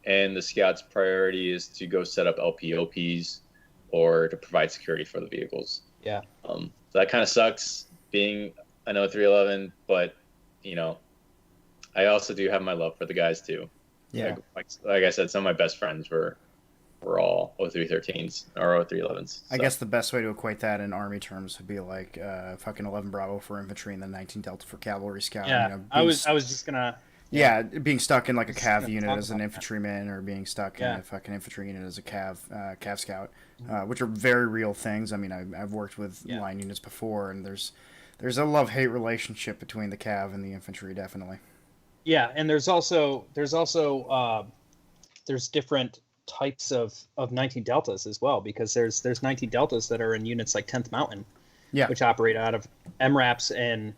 and the scouts' priority is to go set up LPOPs or to provide security for the vehicles. Yeah. So that kind of sucks being an 0311, but you know, I also do have my love for the guys too. Yeah. Like I said, some of my best friends were all 0313s or 0311s. So. I guess the best way to equate that in Army terms would be like fucking 11 Bravo for infantry and then 19 Delta for cavalry scout. Yeah, you know, I was just gonna. Yeah, being stuck in like a cav unit as an infantryman, or being stuck in a fucking infantry unit as a cav scout, which are very real things. I mean, I've worked with line units before, and there's a love-hate relationship between the cav and the infantry, definitely. Yeah, and there's different types of 19 Deltas as well, because there's 19 Deltas that are in units like 10th Mountain, which operate out of MRAPs and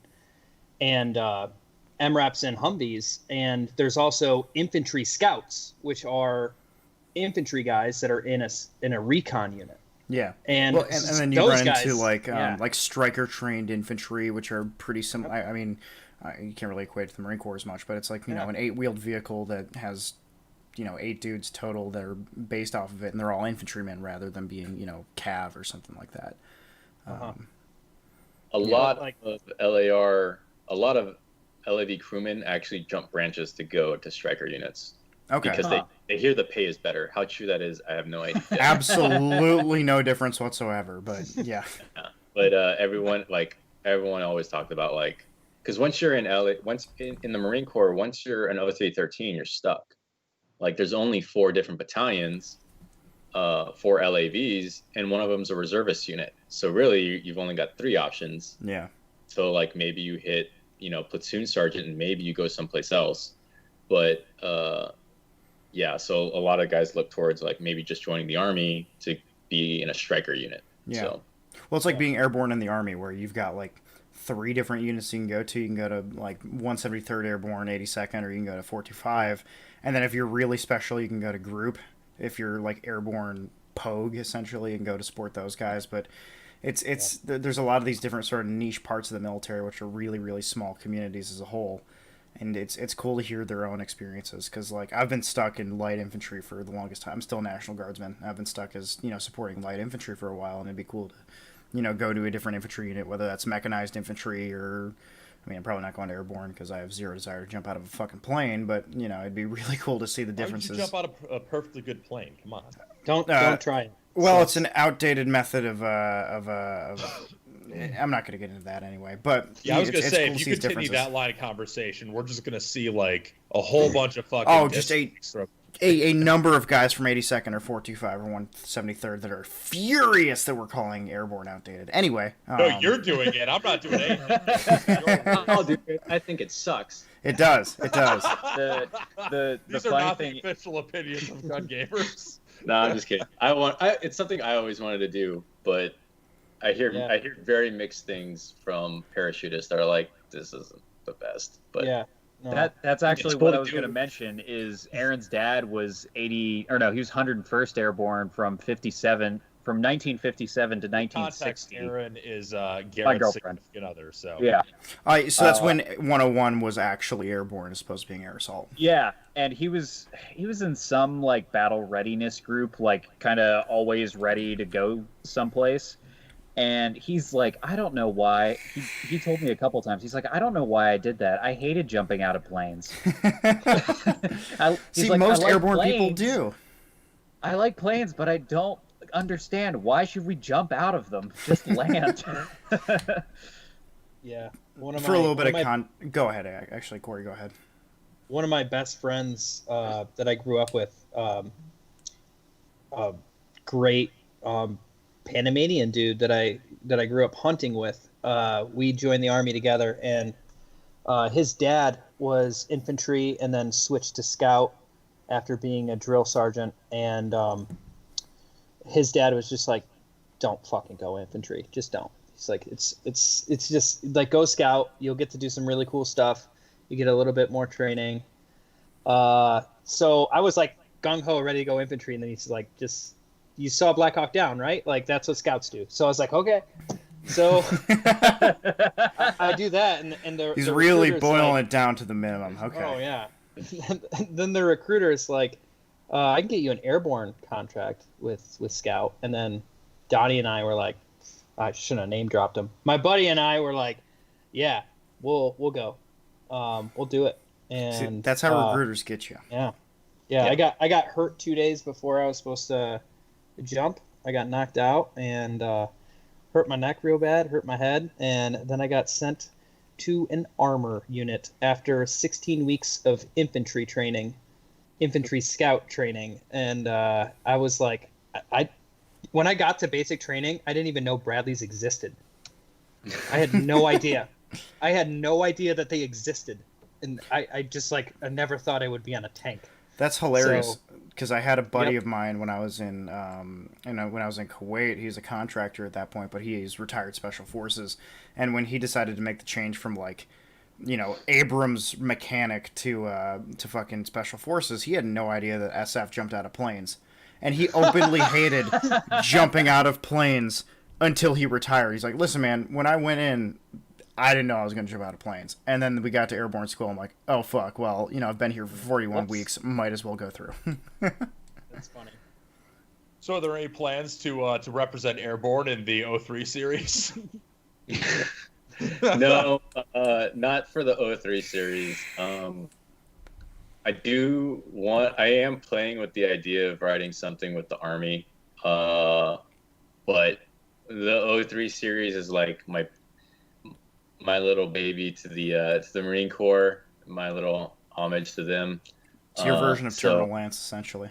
MRAPs and Humvees, and there's also infantry scouts, which are infantry guys that are in a recon unit. Yeah, and then you run into like striker trained infantry, which are pretty similar. I mean, you can't really equate it to the Marine Corps as much, but it's like an 8-wheeled vehicle that has 8 dudes total that are based off of it, and they're all infantrymen rather than being cav or something like that. A lot of LAV crewmen actually jump branches to go to striker units. Okay. Because they hear the pay is better. How true that is, I have no idea. Absolutely no difference whatsoever, but yeah. But everyone always talked about like, because once you're in in the Marine Corps, once you're an 0313, you're stuck. Like there's only 4 different battalions, 4 LAVs, and one of them's a reservist unit. So really, you've only got 3 options. Yeah. So like maybe you hit platoon sergeant, and maybe you go someplace else. But so a lot of guys look towards like maybe just joining the Army to be in a striker unit. Yeah. So, well, it's like being airborne in the Army, where you've got like 3 different units you can go to. You can go to like 173rd Airborne, 82nd, or you can go to 425. And then if you're really special, you can go to group. If you're like airborne pogue, essentially, you can go to support those guys. But there's a lot of these different sort of niche parts of the military, which are really, really small communities as a whole. And it's cool to hear their own experiences, because like I've been stuck in light infantry for the longest time. I'm still a National Guardsman. I've been stuck as supporting light infantry for a while, and it'd be cool to go to a different infantry unit, whether that's mechanized infantry or, I mean, I'm probably not going to airborne because I have zero desire to jump out of a fucking plane. But it'd be really cool to see the differences. Why would you jump out of a perfectly good plane? Come on. Don't try it. Well, it's an outdated method of I'm not going to get into that anyway. But yeah, I was going to say, cool if you continue that line of conversation, we're just going to see like a whole bunch of fucking. Oh, just a number of guys from 82nd or 425 or 173rd that are furious that we're calling airborne outdated. Anyway. No, you're doing it. I'm not doing anything. I'll do it. I think it sucks. It does. It does. The These are funny not thing, the official opinions of GunGamers. No, I'm just kidding. It's something I always wanted to do, but I hear very mixed things from parachutists that are like, this isn't the best. But Yeah. No. that's actually It's cool what to I was do. going to mention. Is Aaron's dad was he was 101st Airborne from 1957 to Context, 1960. Aaron is My Garrett's girlfriend. significant other. So Yeah, So that's when 101 was actually airborne as opposed to being air assault. yeah, and he was in some like battle readiness group, like kind of always ready to go someplace. And he's like, I don't know why. He told me a couple times. He's like, I don't know why I did that. I hated jumping out of planes. See, like, most I like airborne people planes. do. I like planes, but I don't understand why should we jump out of them? Just land. Yeah. For a little bit of Go ahead, actually, Cory, go ahead. One of my best friends that I grew up with, great Panamanian dude that I grew up hunting with. We joined the Army together, and his dad was infantry and then switched to scout after being a drill sergeant. And his dad was just like, "Don't fucking go infantry. Just don't." He's like, "It's just like, go scout. You'll get to do some really cool stuff. You get a little bit more training." So I was like gung ho, ready to go infantry, and then he's like, "You saw Black Hawk Down, right? Like, that's what scouts do." So I was like, okay. So I do that, and He's really boiling it down to the minimum. Okay. Oh yeah. Then the recruiter is like, "I can get you an airborne contract with Scout." And then Donnie and I were like, I shouldn't have name dropped him. My buddy and I were like, "Yeah, we'll go, we'll do it." And See, that's how recruiters get you. Yeah. I got hurt 2 days before I was supposed to jump. I got knocked out and hurt my neck real bad, hurt my head, and then I got sent to an armor unit after 16 weeks of infantry scout training. And I was like, when I got to basic training, I didn't even know Bradleys existed. I had no idea. I had no idea that they existed. And I just I never thought I would be on a tank. That's hilarious because I had a buddy of mine when I was in when I was in Kuwait. He's a contractor at that point, but he's retired Special Forces. And when he decided to make the change from Abrams mechanic to fucking Special Forces, he had no idea that SF jumped out of planes, and he openly hated jumping out of planes until he retired. He's like, "Listen, man, when I went in, I didn't know I was going to jump out of planes." And then we got to airborne school. I'm like, "Oh, fuck. Well, I've been here for 41 weeks. Might as well go through." That's funny. So are there any plans to represent airborne in the 03 series? No, not for the 03 series. I am playing with the idea of writing something with the Army, but the 03 series is like my little baby to the Marine Corps, my little homage to them. It's your version of Terminal Lance, essentially.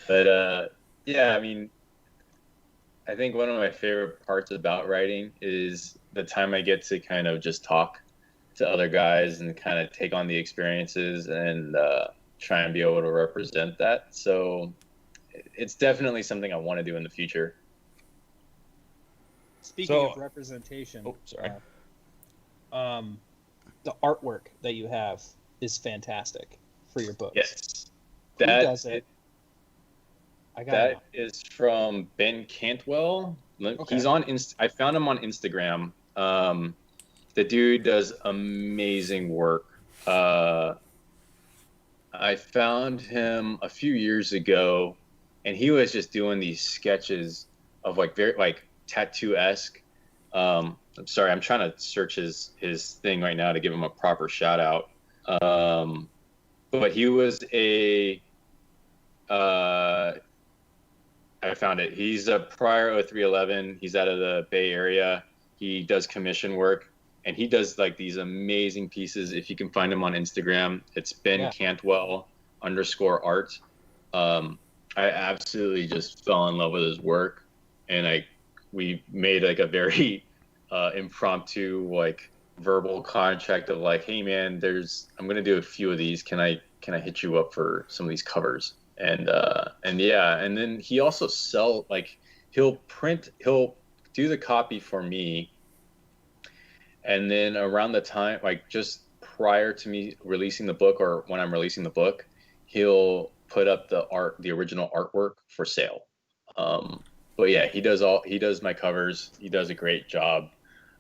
But yeah, I mean, I think one of my favorite parts about writing is the time I get to kind of just talk to other guys and kind of take on the experiences and try and be able to represent that. So it's definitely something I want to do in the future. Speaking of representation, the artwork that you have is fantastic for your books. Yes, Who does it? That is from Ben Cantwell. Okay. He's on I found him on Instagram. The dude does amazing work. I found him a few years ago, and he was just doing these sketches of very tattoo-esque. I'm sorry, I'm trying to search his thing right now to give him a proper shout out. But he was I found it. He's a prior 0311. He's out of the Bay Area. He does commission work. and he does like these amazing pieces. If you can find him on Instagram, it's Ben Cantwell _art. I absolutely just fell in love with his work, and we made like a very impromptu like verbal contract of like, hey man, I'm gonna do a few of these. Can I hit you up for some of these covers? And yeah, and then he also he'll do the copy for me, and then around the time, like just prior to me releasing the book or when I'm releasing the book, he'll put up the original artwork for sale. But yeah, he does my covers. He does a great job.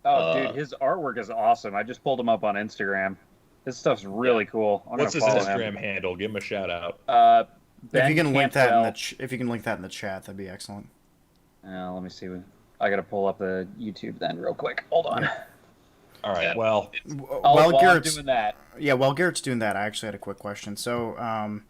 Oh, dude, his artwork is awesome. I just pulled him up on Instagram. His stuff's really cool. What's his Instagram handle? Give him a shout out. If you can link that in the chat, that'd be excellent. Let me see. I gotta pull up the YouTube then real quick. Hold on. Yeah. All right. Well, while Garrett's doing that. Yeah, while Garrett's doing that, I actually had a quick question. So,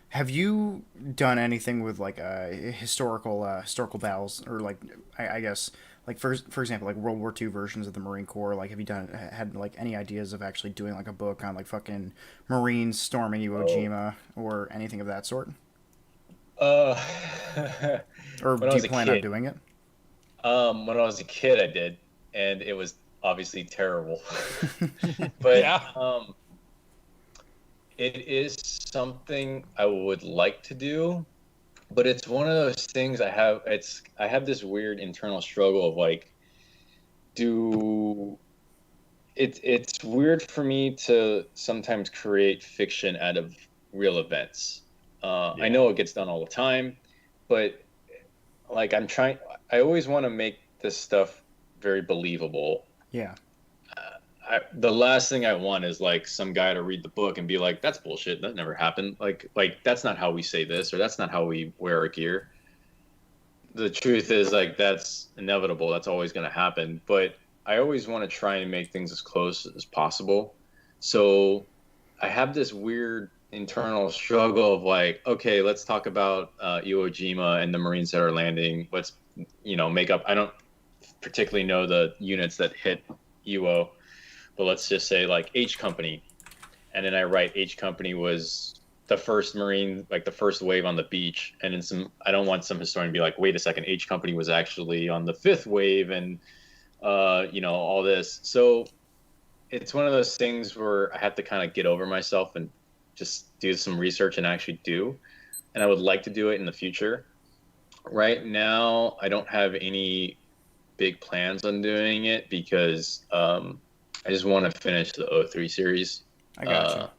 have you done anything with like historical battles, or like I guess like for example like World War II versions of the Marine Corps? Like, have you had like any ideas of actually doing like a book on like fucking Marines storming Iwo Jima or anything of that sort? Or do you plan on doing it? When I was a kid, I did, and it was obviously terrible. But yeah. It is something I would like to do, but it's one of those things I have this weird internal struggle of like, it's weird for me to sometimes create fiction out of real events. I know it gets done all the time, but like I always want to make this stuff very believable. Yeah. The last thing I want is like some guy to read the book and be like, that's bullshit. That never happened. Like that's not how we say this, or that's not how we wear our gear. The truth is like, that's inevitable. That's always going to happen. But I always want to try and make things as close as possible. So I have this weird internal struggle of like, okay, let's talk about Iwo Jima and the Marines that are landing. Let's, make up. I don't particularly know the units that hit Iwo, but let's just say like H Company. And then I write H Company was the first Marine, like the first wave on the beach. And then I don't want some historian to be like, wait a second, H Company was actually on the 5th wave and, all this. So it's one of those things where I have to kind of get over myself and just do some research and actually do. And I would like to do it in the future. Right now, I don't have any big plans on doing it because I just want to finish the 03 series. I gotcha.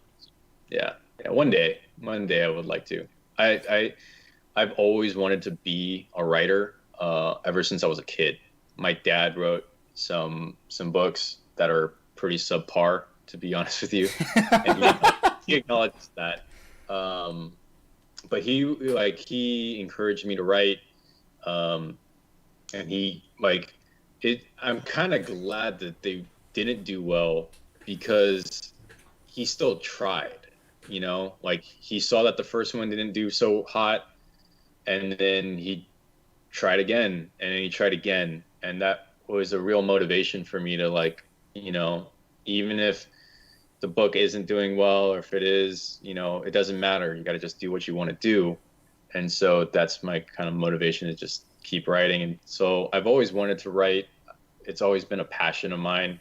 Yeah. One day I would like to. I've always wanted to be a writer ever since I was a kid. My dad wrote some books that are pretty subpar, to be honest with you, and he acknowledges that. But he encouraged me to write, and I'm kind of glad that they didn't do well because he still tried. Like he saw that the first one didn't do so hot, and then he tried again, and then he tried again, and that was a real motivation for me to like, even if the book isn't doing well, or if it is, it doesn't matter. You got to just do what you want to do. And so that's my kind of motivation, to just keep writing. And so I've always wanted to write. It's always been a passion of mine.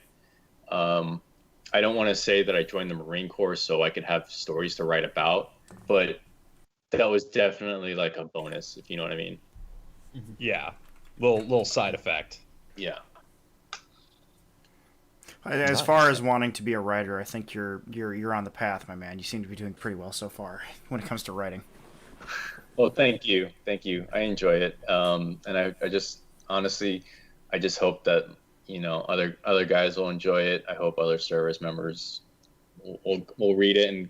I don't want to say that I joined the Marine Corps so I could have stories to write about, but that was definitely like a bonus, if you know what I mean. Yeah. Little side effect. Yeah. As far as wanting to be a writer, I think you're on the path, my man. You seem to be doing pretty well so far when it comes to writing. Well, thank you. I enjoy it. And I just honestly, I just hope that, other guys will enjoy it. I hope other service members will read it and,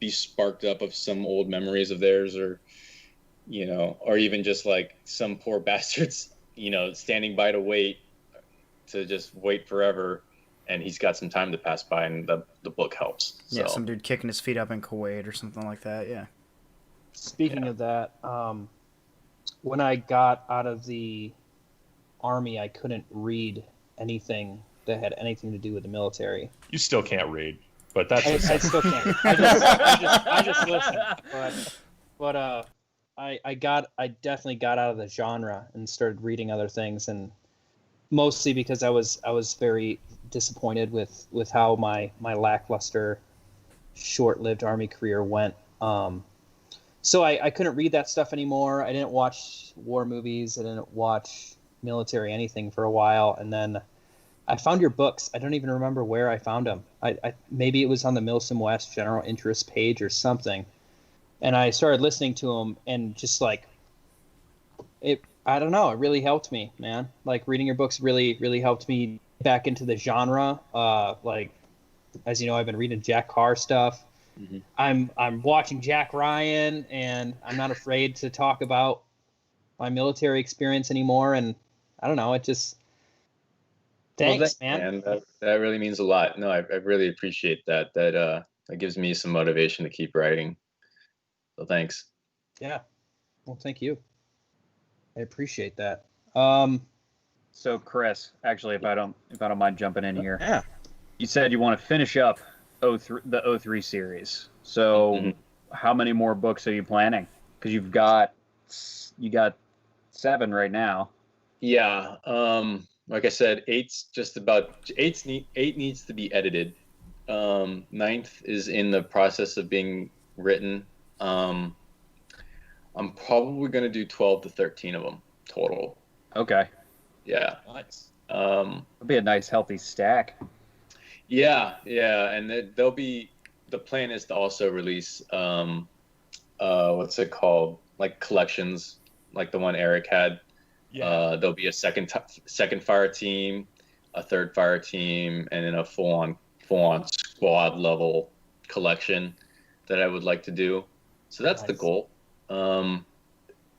be sparked up of some old memories of theirs, or, or even just like some poor bastards, standing by to wait forever. And he's got some time to pass by, and the book helps. So. Yeah, some dude kicking his feet up in Kuwait or something like that, yeah. Speaking of that, when I got out of the Army, I couldn't read anything that had anything to do with the military. You still can't read, but that's I still can't. I just listen. But I definitely got out of the genre and started reading other things, and mostly because I was very disappointed with how my lackluster, short-lived Army career went. So I couldn't read that stuff anymore. I didn't watch war movies. I didn't watch military anything for a while, and then I found your books. I don't even remember where I found them. I maybe it was on the Milsim West General Interest page or something, and I started listening to them, and just like it. I don't know. It really helped me, man. Like reading your books really helped me back into the genre. Like as you know, I've been reading Jack Carr stuff. Mm-hmm. I'm watching Jack Ryan, and I'm not afraid to talk about my military experience anymore. And I don't know. It just thanks, man. That really means a lot. No, I really appreciate that. That gives me some motivation to keep writing. So thanks. Yeah. Well, thank you. I appreciate that. So Chris, actually, if I don't mind jumping in here, yeah, you said you want to finish up the 03 series. So how many more books are you planning? Because you got 7 right now. Yeah. Like I said, 8 needs to be edited. 9th is in the process of being written. I'm probably going to do 12 to 13 of them total. Okay. Yeah. Nice. It'll be a nice healthy stack. Yeah, and there'll be, the plan is to also release what's it called, like collections, like the one Eric had. Yeah. There'll be a second fire team, a third fire team, and then a full on squad level collection that I would like to do. So that's the goal.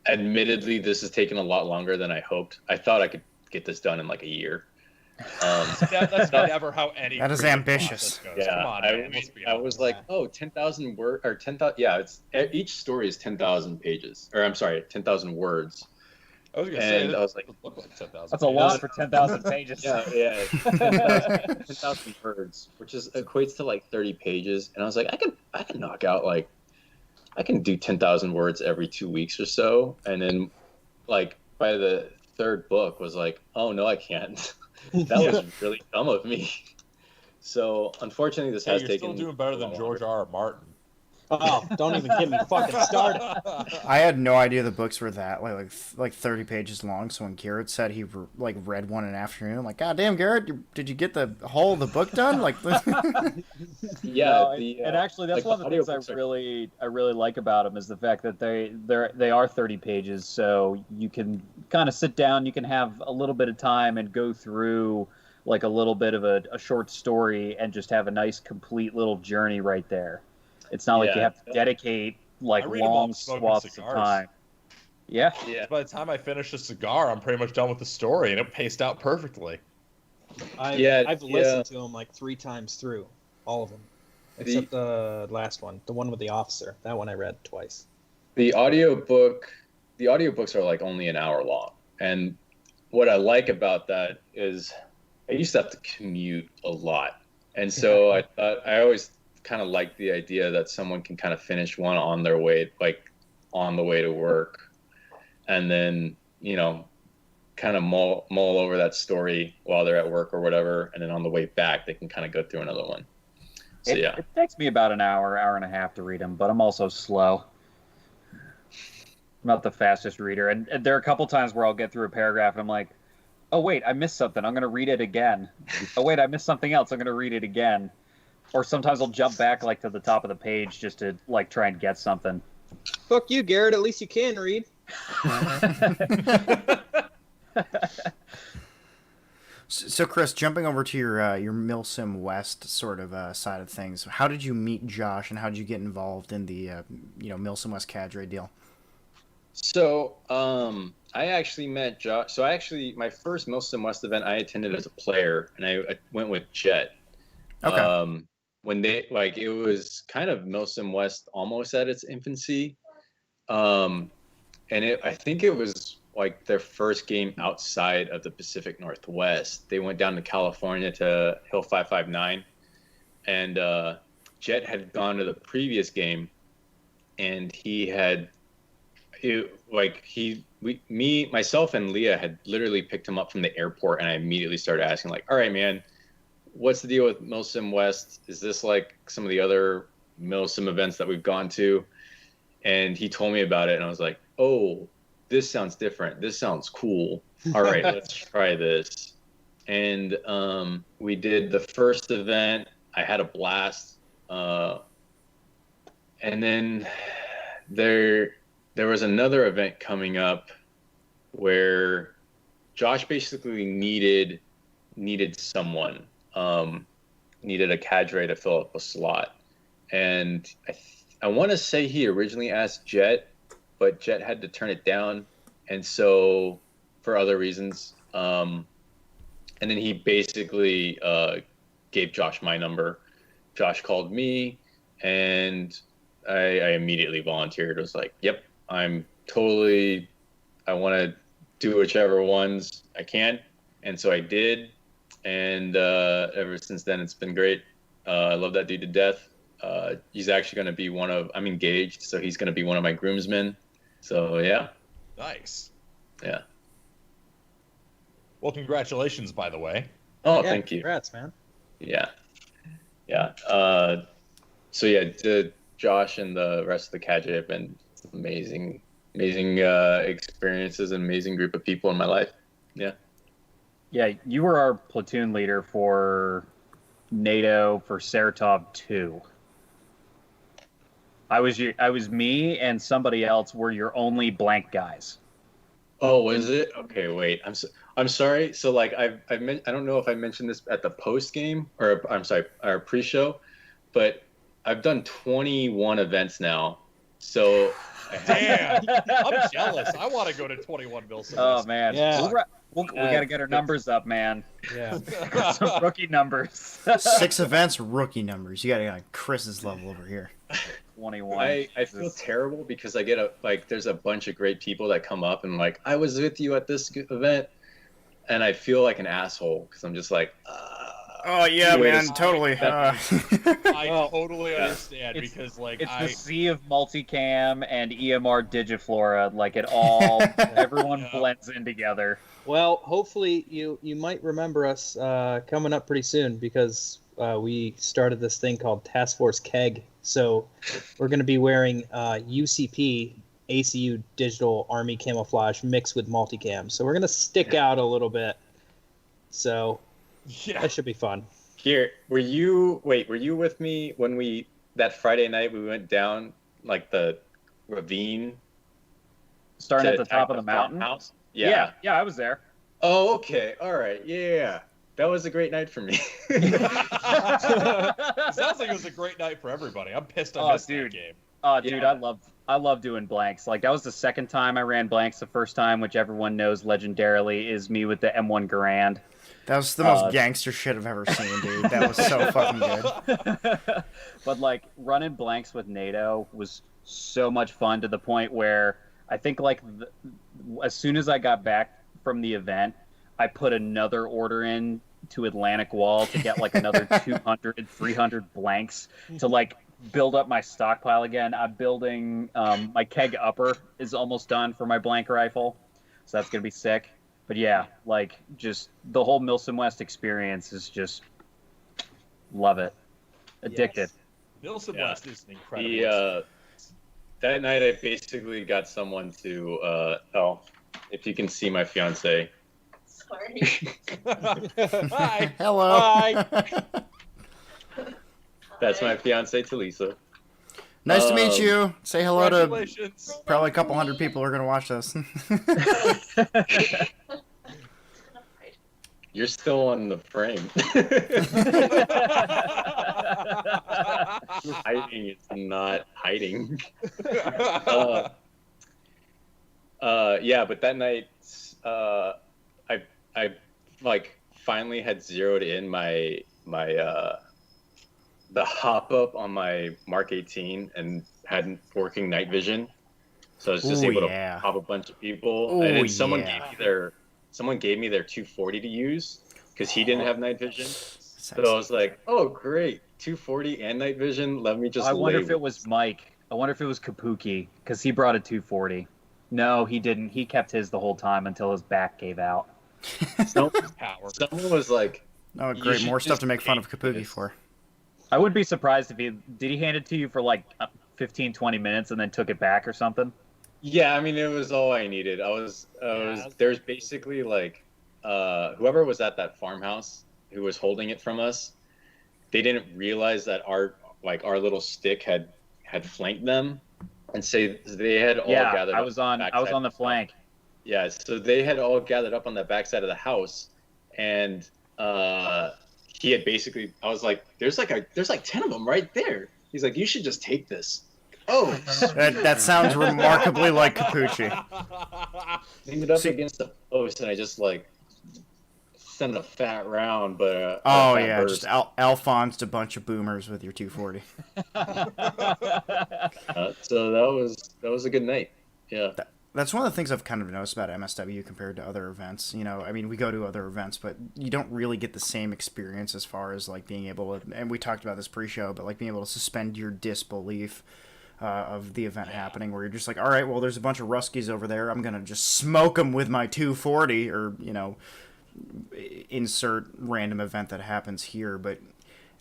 Admittedly, this has taken a lot longer than I hoped. I thought I could get this done in like a year. That's never how any. That is ambitious. Goes. Yeah, Come on, man. I was like, oh, 10,000 word or 10,000. Yeah, each story is 10,000 pages, or I'm sorry, 10,000 words. I was gonna say, I was like, that's a lot for 10,000 pages. Yeah, 10,000 words, which equates to like 30 pages. And I was like, I can knock out like, I can do 10,000 words every 2 weeks or so. And then, like by the third book, was like, oh no, I can't. That was really dumb of me. So unfortunately, this has taken. You're still doing better than George R. Martin. Oh, don't even get me fucking started. I had no idea the books were that like 30 pages long. So when Garrett said he read one in an afternoon, I'm like, God damn, Garrett, did you get the whole of the book done? Like, yeah. And actually, that's one of the things I really like about them is the fact that they are 30 pages, so you can kind of sit down, you can have a little bit of time and go through like a little bit of a short story and just have a nice complete little journey right there. It's not like you have to dedicate like long swaths of time. Yeah. By the time I finish a cigar, I'm pretty much done with the story, and it paced out perfectly. I've listened to them like 3 times through, all of them, except the last one, the one with the officer. That one I read twice. The audiobooks are like only an hour long, and what I like about that is I used to have to commute a lot, and so I always kind of like the idea that someone can kind of finish one on their way, like on the way to work, and then kind of mull over that story while they're at work or whatever, and then on the way back they can kind of go through another one. So it takes me about an hour and a half to read them, but I'm also slow. I'm not the fastest reader, and there are a couple times where I'll get through a paragraph and I'm like, oh wait, I missed something, I'm gonna read it again. Oh wait, I missed something else, I'm gonna read it again. Or sometimes I'll jump back like to the top of the page just to like try and get something. Fuck you, Garrett. At least you can read. So, Chris, jumping over to your Milsim West sort of side of things, how did you meet Josh, and how did you get involved in the Milsim West cadre deal? So, I actually met Josh. So, my first Milsim West event I attended as a player, and I went with Jet. Okay. When it was kind of Milsim West almost at its infancy, and I think it was like their first game outside of the Pacific Northwest. They went down to California to Hill 559, and Jet had gone to the previous game, and myself and Leah had literally picked him up from the airport, and I immediately started asking, like, all right, man, what's the deal with Milsim West? Is this like some of the other Milsim events that we've gone to? And he told me about it, and I was like, oh, this sounds different. This sounds cool. All right, let's try this. And we did the first event. I had a blast. And then there was another event coming up where Josh basically needed someone, needed a cadre to fill up a slot. And I want to say he originally asked Jet, but Jet had to turn it down, and so for other reasons. And then he basically gave Josh my number. Josh called me, and I immediately volunteered. I was like, yep, I want to do whichever ones I can. And so I did, and ever since then it's been great. I love that dude to death. He's actually going to be I'm engaged, so he's going to be one of my groomsmen. So yeah. Nice. Yeah. Well, congratulations, by the way. Oh, Yeah, thank you. Congrats, man. Yeah. Yeah. So yeah, Josh and the rest of the cadre have been amazing experiences, and amazing group of people in my life. Yeah. Yeah, you were our platoon leader for NATO for Saratov 2. I was me and somebody else were your only blank guys. Oh, was it? Okay, wait. I'm sorry. So like I don't know if I mentioned this at the post game, or I'm sorry, our pre-show, but I've done 21 events now. So damn, I'm jealous. I want to go to 21 mil. Oh man, yeah. we got to get our numbers up, man. Yeah. Some rookie numbers. 6 events, rookie numbers. You got to get on Chris's level over here. 21. I feel terrible because I get there's a bunch of great people that come up and like, I was with you at this event, and I feel like an asshole because I'm just like, oh yeah, man, totally. I totally understand because like it's the sea of multicam and EMR Digiflora, like it all everyone blends in together. Well, hopefully you might remember us coming up pretty soon because we started this thing called Task Force Keg. So we're going to be wearing UCP ACU digital army camouflage mixed with multicam. So we're going to stick out a little bit. So yeah, that should be fun. Here, were you with me when that Friday night we went down like the ravine? Starting at the top of the mountain? House? Yeah, I was there. Oh, okay. All right. Yeah. That was a great night for me. It sounds like it was a great night for everybody. I'm pissed I missed that game. Oh, dude, yeah. I love doing blanks. Like that was the second time I ran blanks. The first time, which everyone knows legendarily, is me with the M1 Garand. That was the most gangster shit I've ever seen, dude. That was so fucking good. But like running blanks with NATO was so much fun to the point where I think like as soon as I got back from the event, I put another order in to Atlantic Wall to get like another 200, 300 blanks to like build up my stockpile again. I'm building my keg upper is almost done for my blank rifle, so that's gonna be sick. But yeah, like just the whole Milsim West experience is just love it. Addicted. Yes. Milsim West is an incredible. That night I basically got someone to if you can see my fiance. Sorry. Hi. Hello. Hi. That's my fiance, Talisa. Nice to meet you. Say hello to Congratulations. probably a couple hundred people who are going to watch this. You're still on the frame. Hiding is not hiding. Yeah, but that night, I like finally had zeroed in my the hop up on my Mark 18 and hadn't working night vision. So I was just able to pop a bunch of people. And then someone gave me their 240 to use because he didn't have night vision. So I was like, oh, great. 240 and night vision. Let me just I wonder if it was Mike. I wonder if it was Kapuki because he brought a 240. No, he didn't. He kept his the whole time until his back gave out. Someone was like, oh, great. More stuff to make fun of Kapuki for. I wouldn't be surprised if did he hand it to you for like 15, 20 minutes and then took it back or something? Yeah, I mean, it was all I needed. There's basically like, whoever was at that farmhouse who was holding it from us, they didn't realize that our little stick had flanked them, and say they had all gathered. I was on the flank. Yeah, so they had all gathered up on the backside of the house, and he had basically. I was like, "There's like 10 of them right there." He's like, "You should just take this." Oh, that sounds remarkably like Capucci. Leaned it up against the post, and I just like sent a fat round, but just Alphonsed a bunch of boomers with your 240. So that was a good night. Yeah. That's one of the things I've kind of noticed about MSW compared to other events. You know, I mean, we go to other events, but you don't really get the same experience as far as like being able to, and we talked about this pre-show, but like being able to suspend your disbelief of the event happening, where you're just like, all right, well, there's a bunch of Ruskies over there. I'm going to just smoke them with my 240, or, you know, insert random event that happens here. But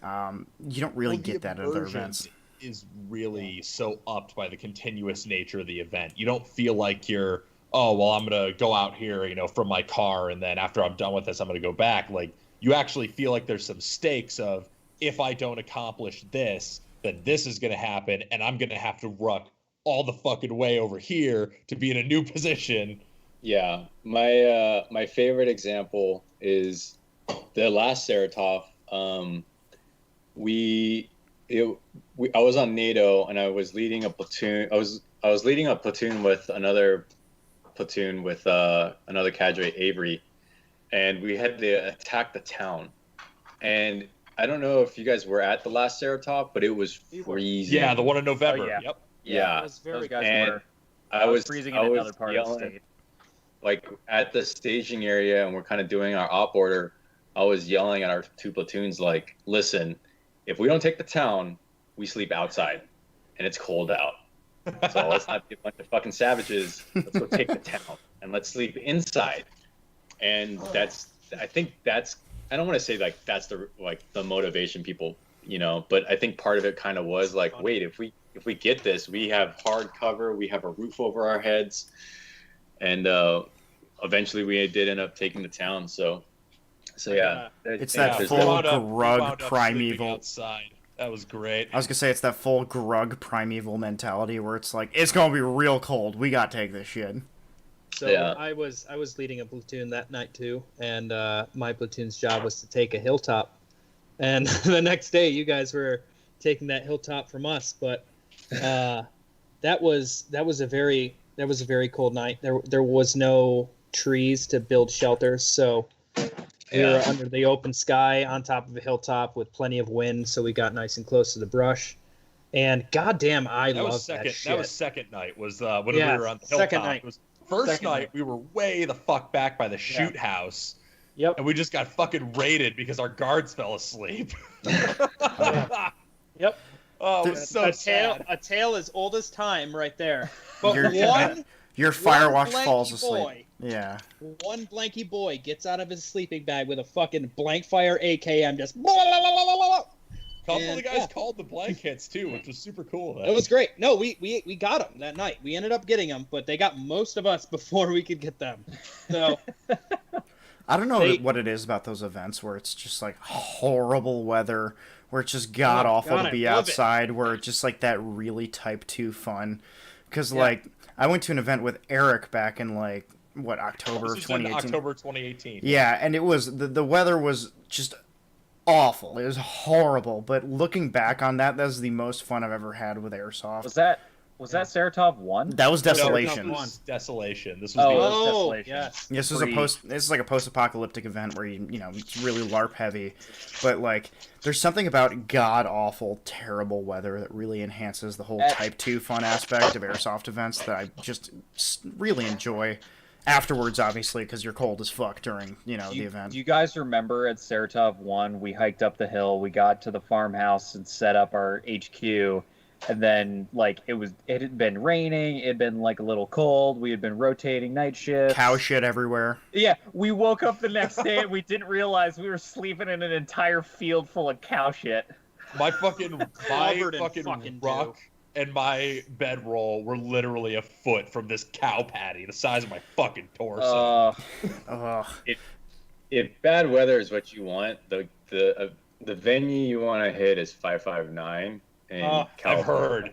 you don't really get that at other events. Is really so upped by the continuous nature of the event. You don't feel like you're, oh, well, I'm going to go out here, you know, from my car, and then after I'm done with this, I'm going to go back. Like, you actually feel like there's some stakes of, if I don't accomplish this, then this is going to happen, and I'm going to have to ruck all the fucking way over here to be in a new position. Yeah. My favorite example is the last Saratov. I was on NATO, and I was leading a platoon. I was leading a platoon with another another cadre, Avery, and we had to attack the town. And I don't know if you guys were at the last Saratov, but it was freezing. Yeah, the one in November. Oh, yeah. Yep. Yeah. Those guys were. I was freezing in another part of the state. Like at the staging area, and we're kind of doing our op order. I was yelling at our two platoons, like, "Listen, if we don't take the town, we sleep outside, and it's cold out. So let's not be a bunch of fucking savages. Let's go take the town, and let's sleep inside." And I don't want to say like that's the motivation people, you know, but I think part of it kind of was like, wait, if we get this, we have hard cover, we have a roof over our heads, and eventually we did end up taking the town. So yeah, it's that full grug primeval outside. That was great. I was gonna say it's that full grug primeval mentality where it's like, it's gonna be real cold. We gotta take this shit. So yeah. I was leading a platoon that night too, and my platoon's job was to take a hilltop. And the next day, you guys were taking that hilltop from us, but that was a very cold night. There was no trees to build shelters, so we were under the open sky on top of a hilltop with plenty of wind, so we got nice and close to the brush. And goddamn, I love that shit. That was second night. Was when we were on the hilltop. Second night. It was first night. We were way the fuck back by the shoot house. Yep. And we just got fucking raided because our guards fell asleep. Yep. Oh, it was so sad. A tale as old as time, right there. But your Firewatch falls asleep. Yeah. One blanky boy gets out of his sleeping bag with a fucking blank fire AKM, just. Blah, blah, blah, blah, blah. A couple of the guys called the blank hits too, which was super cool. It was great. No, we got them that night. We ended up getting them, but they got most of us before we could get them. So. I don't know what it is about those events where it's just like horrible weather, where it's just god awful to be outside, where it's just like that really type 2 fun. Because like I went to an event with Eric back in like October of 2018. October 2018. Yeah, and it was the weather was just awful. It was horrible. But looking back on that was the most fun I've ever had with airsoft. Was that Was that Saratov 1? That was No, Desolation. this was Desolation. This was Oh, the it was Oh, Desolation. yes. This was This is like a post-apocalyptic event where it's really LARP heavy, but like there's something about god awful, terrible weather that really enhances the whole Type 2 fun aspect of airsoft events that I just really enjoy. Afterwards, obviously, because you're cold as fuck during the event. Do you guys remember at Saratov 1, we hiked up the hill, we got to the farmhouse and set up our HQ, and then like it had been raining, it had been like a little cold, we had been rotating night shifts. Cow shit everywhere. Yeah, we woke up the next day and we didn't realize we were sleeping in an entire field full of cow shit. My fucking Covered in fucking ruck dew. and my bedroll were literally a foot from this cow patty, the size of my fucking torso. Ugh. If bad weather is what you want, the venue you want to hit is 559 in I've California. heard.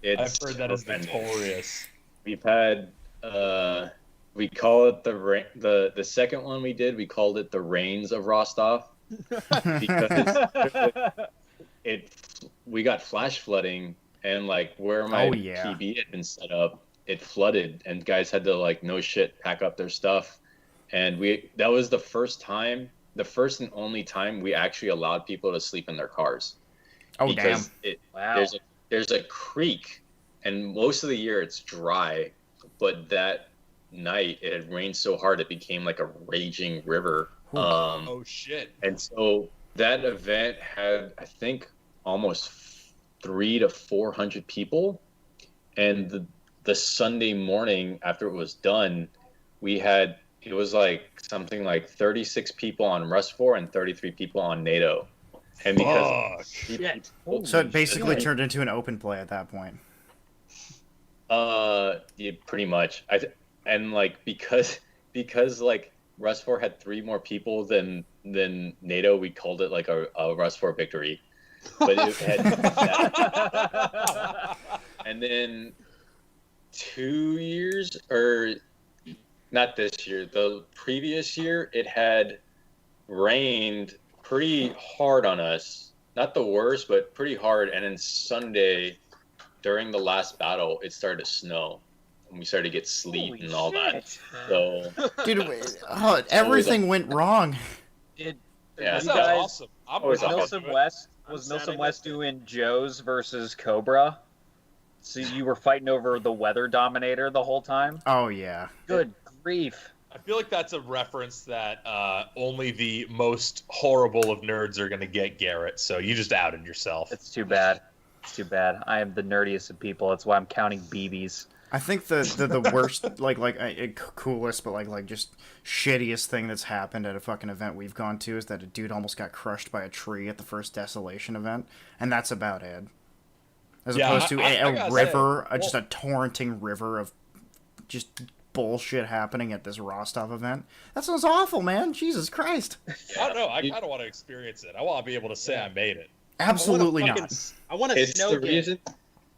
It's I've heard that is horrendous. notorious. We've had we call it the second one we did. We called it the Rains of Rostov because we got flash flooding, and like where my PB had been set up, it flooded, and guys had to like no shit pack up their stuff, and that was the first and only time we actually allowed people to sleep in their cars. Oh because damn! Wow. There's a creek, and most of the year it's dry, but that night it had rained so hard it became like a raging river. Oh shit! And so that event had, I think, almost 300 to 400 people, and the Sunday morning after it was done, it was like something like 36 people on Rust4 and 33 people on NATO. And because So it basically turned into an open play at that point. Yeah, pretty much. And like because like Rust4 had 3 more people than NATO, we called it like a Rust4 victory. But it had and then 2 years, or not this year, the previous year, it had rained pretty hard on us. Not the worst, but pretty hard. And then Sunday, during the last battle, it started to snow. And we started to get sleet and all that. So, dude, everything went wrong. Yeah, That sounds awesome. Was Milsom West doing Joe's versus Cobra? So you were fighting over the weather dominator the whole time? Oh yeah. Good grief. I feel like that's a reference that only the most horrible of nerds are going to get, Garrett. So you just outed yourself. It's too bad. It's too bad. I am the nerdiest of people. That's why I'm counting BBs. I think the worst, coolest, but like just shittiest thing that's happened at a fucking event we've gone to is that a dude almost got crushed by a tree at the first Desolation event, and that's about it. As opposed to a river, just a torrenting river of just bullshit happening at this Rostov event. That sounds awful, man. Jesus Christ. I don't know. I kind of want to experience it. I want to be able to say I made it. Absolutely not. I want to snow game.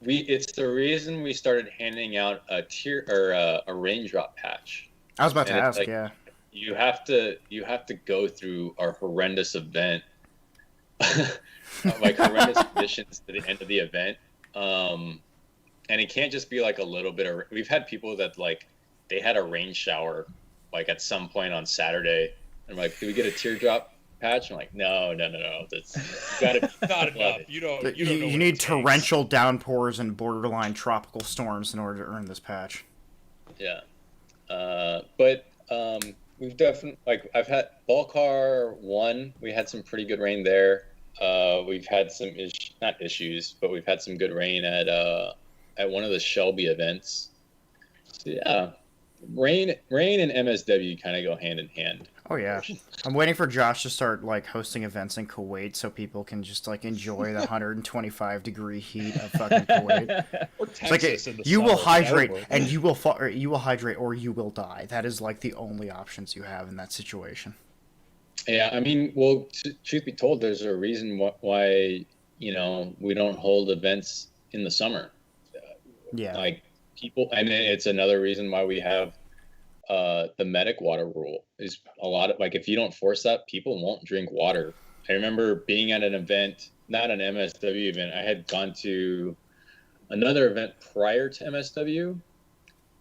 It's the reason we started handing out a tier or a raindrop patch. I was about to ask, like, yeah. You have to go through our horrendous event, like horrendous conditions to the end of the event, and it can't just be like a little bit of. We've had people that like they had a rain shower like at some point on Saturday, and I'm like, do we get a teardrop patch? I'm like, no. That's gotta be not enough. You don't know you need torrential downpours and borderline tropical storms in order to earn this patch. Yeah, but we've definitely I've had Balcar 1. We had some pretty good rain there. We've had some not issues, but we've had some good rain at one of the Shelby events. So yeah, rain and MSW kind of go hand in hand. Oh yeah, I'm waiting for Josh to start like hosting events in Kuwait so people can just like enjoy the 125-degree heat of fucking Kuwait. Or It's like Texas in the you will summer. hydrate Whatever. and you will hydrate or you will die. That is like the only options you have in that situation. Yeah, I mean, well, truth be told, there's a reason why we don't hold events in the summer. Yeah, Like people, and it's another reason why we have the medic water rule. Is a lot of if you don't force that, people won't drink water. I remember being at an event, not an MSW event. I had gone to another event prior to MSW,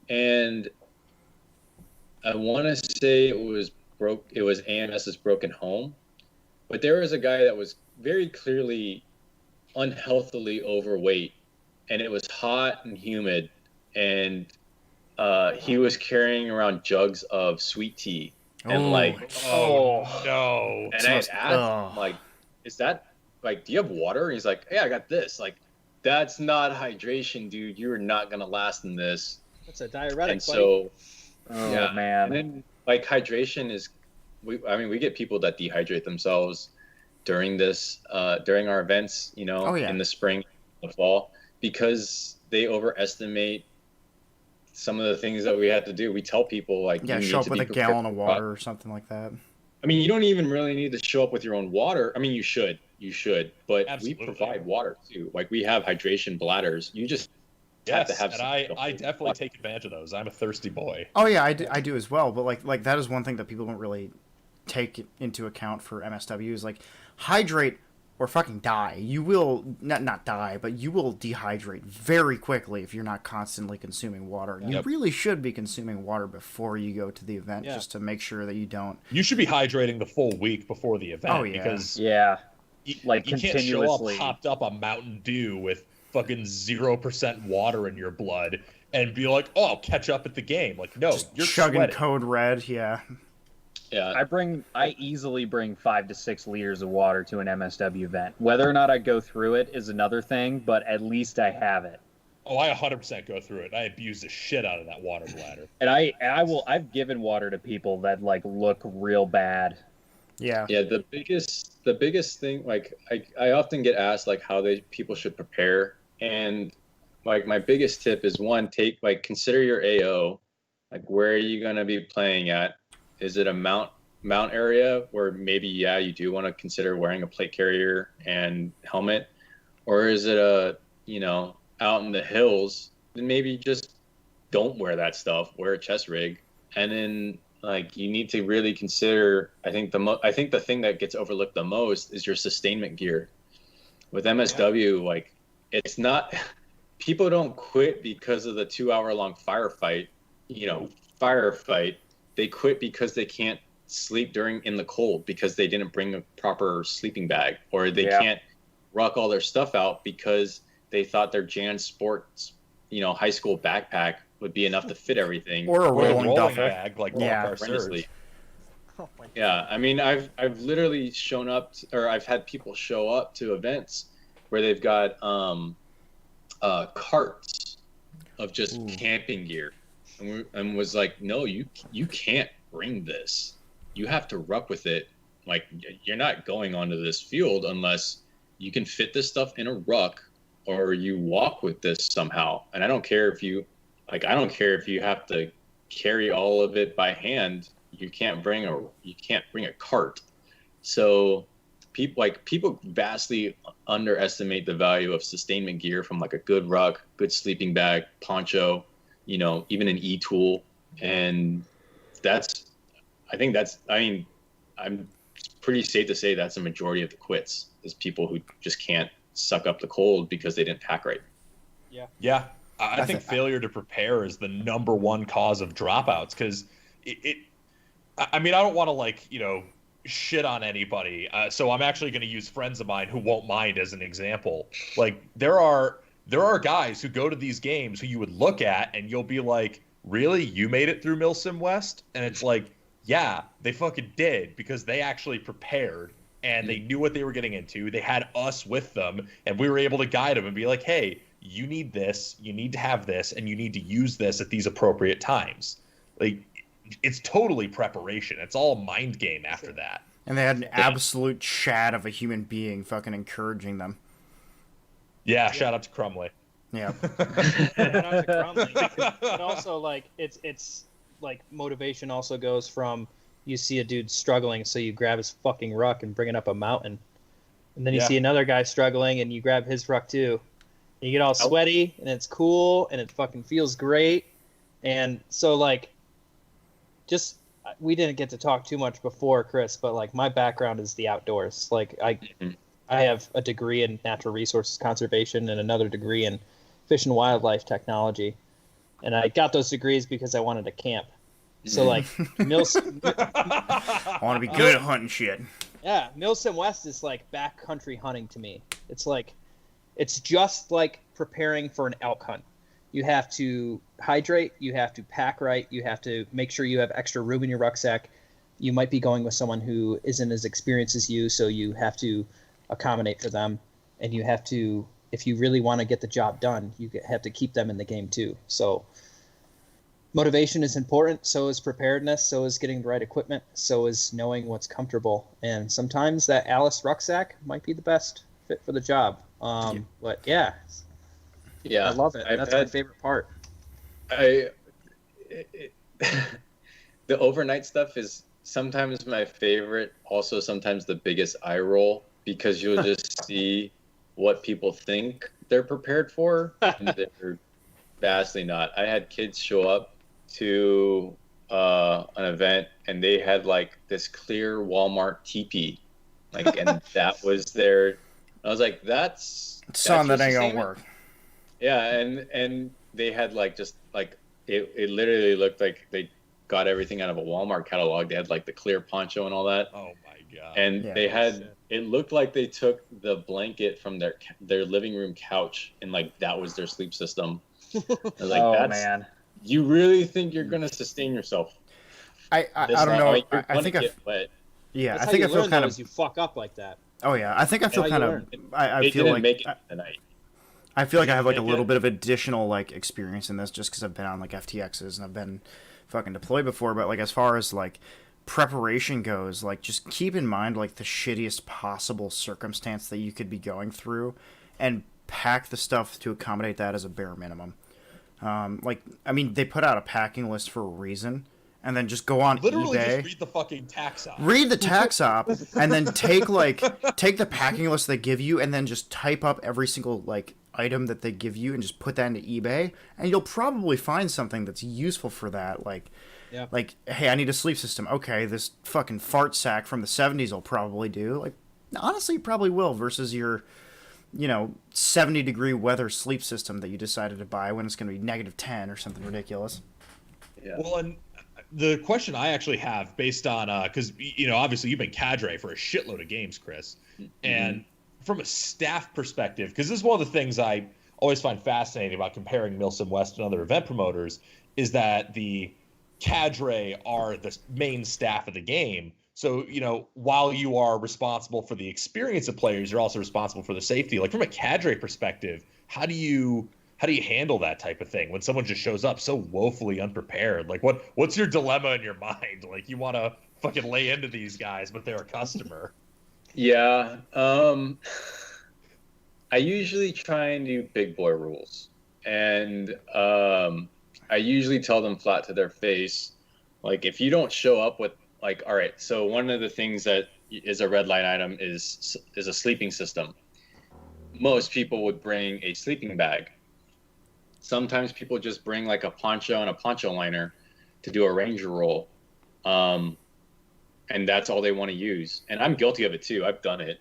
and I want to say it was AMS's Broken Home, but there was a guy that was very clearly unhealthily overweight, and it was hot and humid, and he was carrying around jugs of sweet tea, and no. and I asked him, like, is that, like, do you have water? And he's like, yeah, I got this. Like, that's not hydration, dude. You're not gonna last in this. That's a diuretic. And so, Oh man. And then, like, hydration is, we get people that dehydrate themselves during our events, in the spring, the fall, because they overestimate some of the things that we have to do. We tell people, like, you show need up with a gallon of water or something like that. I mean, you don't even really need to show up with your own water. I mean, you should, but Absolutely. We provide water too. Like, we have hydration bladders. You just have to have. And I definitely take advantage of those. I'm a thirsty boy. Oh yeah, I do as well. But like that is one thing that people don't really take into account for MSW is, like, hydrate or fucking die. You will not die, but you will dehydrate very quickly if you're not constantly consuming water. You really should be consuming water before you go to the event, just to make sure that you don't. You should be hydrating the full week before the event. Oh, yeah. Because like, you can't continuously show up hopped up on Mountain Dew with fucking 0% water in your blood and be like, oh, I'll catch up at the game. Like, no, you're chugging sweating. Code Red. Yeah. I easily bring 5 to 6 liters of water to an MSW event. Whether or not I go through it is another thing, but at least I have it. Oh, I 100% go through it. I abuse the shit out of that water bladder. And I've given water to people that, like, look real bad. Yeah. Yeah, the biggest thing, like, I often get asked, like, how people should prepare, and, like, my biggest tip is, one, consider your AO. Like, where are you going to be playing at? Is it a mount area where maybe, you do want to consider wearing a plate carrier and helmet? Or is it out in the hills? Then maybe just don't wear that stuff. Wear a chest rig. And then, like, you need to really consider, I think the thing that gets overlooked the most is your sustainment gear. With MSW, like, it's not, people don't quit because of the 2-hour-long firefight. They quit because they can't sleep in the cold because they didn't bring a proper sleeping bag, or they can't ruck all their stuff out because they thought their Jan Sports, high school backpack would be enough to fit everything. Or a rolling duffel bag, like Yeah. Surge. Oh my God. Yeah, I mean, I've literally shown up, or I've had people show up to events where they've got carts of just camping gear, and was like, no, you can't bring this. You have to ruck with it. Like, you're not going onto this field unless you can fit this stuff in a ruck, or you walk with this somehow. And I don't care if you have to carry all of it by hand. You can't bring a cart. So people vastly underestimate the value of sustainment gear, from, like, a good ruck, good sleeping bag, poncho, even an e-tool. And I'm pretty safe to say that's a majority of the quits, is people who just can't suck up the cold because they didn't pack right. Yeah. I think failure to prepare is the number one cause of dropouts, because I mean, I don't want to, shit on anybody. So I'm actually going to use friends of mine who won't mind as an example. Like, there are guys who go to these games who you would look at and you'll be like, really? You made it through Milsim West? And it's like, yeah, they fucking did, because they actually prepared and they knew what they were getting into. They had us with them, and we were able to guide them and be like, hey, you need this, you need to have this, and you need to use this at these appropriate times. Like, it's totally preparation. It's all mind game after that. And they had an absolute Chad of a human being fucking encouraging them. Yeah, shout out to Crumley. Yeah. Shout out to Crumley. But also, like, it's like, motivation also goes from, you see a dude struggling, so you grab his fucking ruck and bring it up a mountain. And then you see another guy struggling, and you grab his ruck too. And you get all sweaty, and it's cool, and it fucking feels great. And so, like, we didn't get to talk too much before, Chris, but, like, my background is the outdoors. Like, I have a degree in natural resources conservation and another degree in fish and wildlife technology, and I got those degrees because I wanted to camp. So like, I want to be good at hunting shit. Yeah, Milsim West is like backcountry hunting to me. It's like, it's just like preparing for an elk hunt. You have to hydrate, you have to pack right, you have to make sure you have extra room in your rucksack. You might be going with someone who isn't as experienced as you, so you have to accommodate for them. And you have to, if you really want to get the job done, you have to keep them in the game too. So motivation is important, so is preparedness, so is getting the right equipment, so is knowing what's comfortable. And sometimes that Alice rucksack might be the best fit for the job. But yeah, I love it. That's my favorite part. The overnight stuff is sometimes my favorite, also sometimes the biggest eye roll, because you'll just see what people think they're prepared for, and they're vastly not. I had kids show up to an event, and they had like this clear Walmart teepee, like, and that was their. I was like, that's Son, that ain't gonna work. Yeah, and they had like just like it literally looked like they got everything out of a Walmart catalog. They had like the clear poncho and all that. Oh my god! And they had it looked like they took the blanket from their living room couch and like that was their sleep system. I was like, man, you really think you're gonna sustain yourself? I don't know. I think yeah, I think I feel kind of you fuck up like that. Oh yeah, I think I feel kind of. I feel like make it tonight. I feel like I have like a little bit of additional like experience in this just because I've been on like FTXs and I've been fucking deployed before. But like as far as like preparation goes, like just keep in mind like the shittiest possible circumstance that you could be going through, and pack the stuff to accommodate that as a bare minimum. Like I mean, they put out a packing list for a reason. And then just go on literally eBay. Just read the fucking tax op. Read the tax op, and then take the packing list they give you, and then just type up every single like item that they give you, and just put that into eBay, and you'll probably find something that's useful for that. Like, hey, I need a sleep system. Okay, this fucking fart sack from the '70s will probably do. Like, honestly, you probably will. Versus your, 70-degree weather sleep system that you decided to buy when it's going to be -10 or something ridiculous. Yeah. Well, and the question I actually have based on because obviously you've been cadre for a shitload of games, Chris, and from a staff perspective, because this is one of the things I always find fascinating about comparing Milsim West and other event promoters, is that the cadre are the main staff of the game. So while you are responsible for the experience of players, you're also responsible for the safety. Like from a cadre perspective, how do you handle that type of thing when someone just shows up so woefully unprepared? Like what's your dilemma in your mind? Like you want to fucking lay into these guys, but they're a customer. Yeah. I usually try and do big boy rules. And I usually tell them flat to their face, like if you don't show up with like, all right, so one of the things that is a red line item is a sleeping system. Most people would bring a sleeping bag. Sometimes people just bring like a poncho and a poncho liner to do a ranger roll. And that's all they want to use. And I'm guilty of it too. I've done it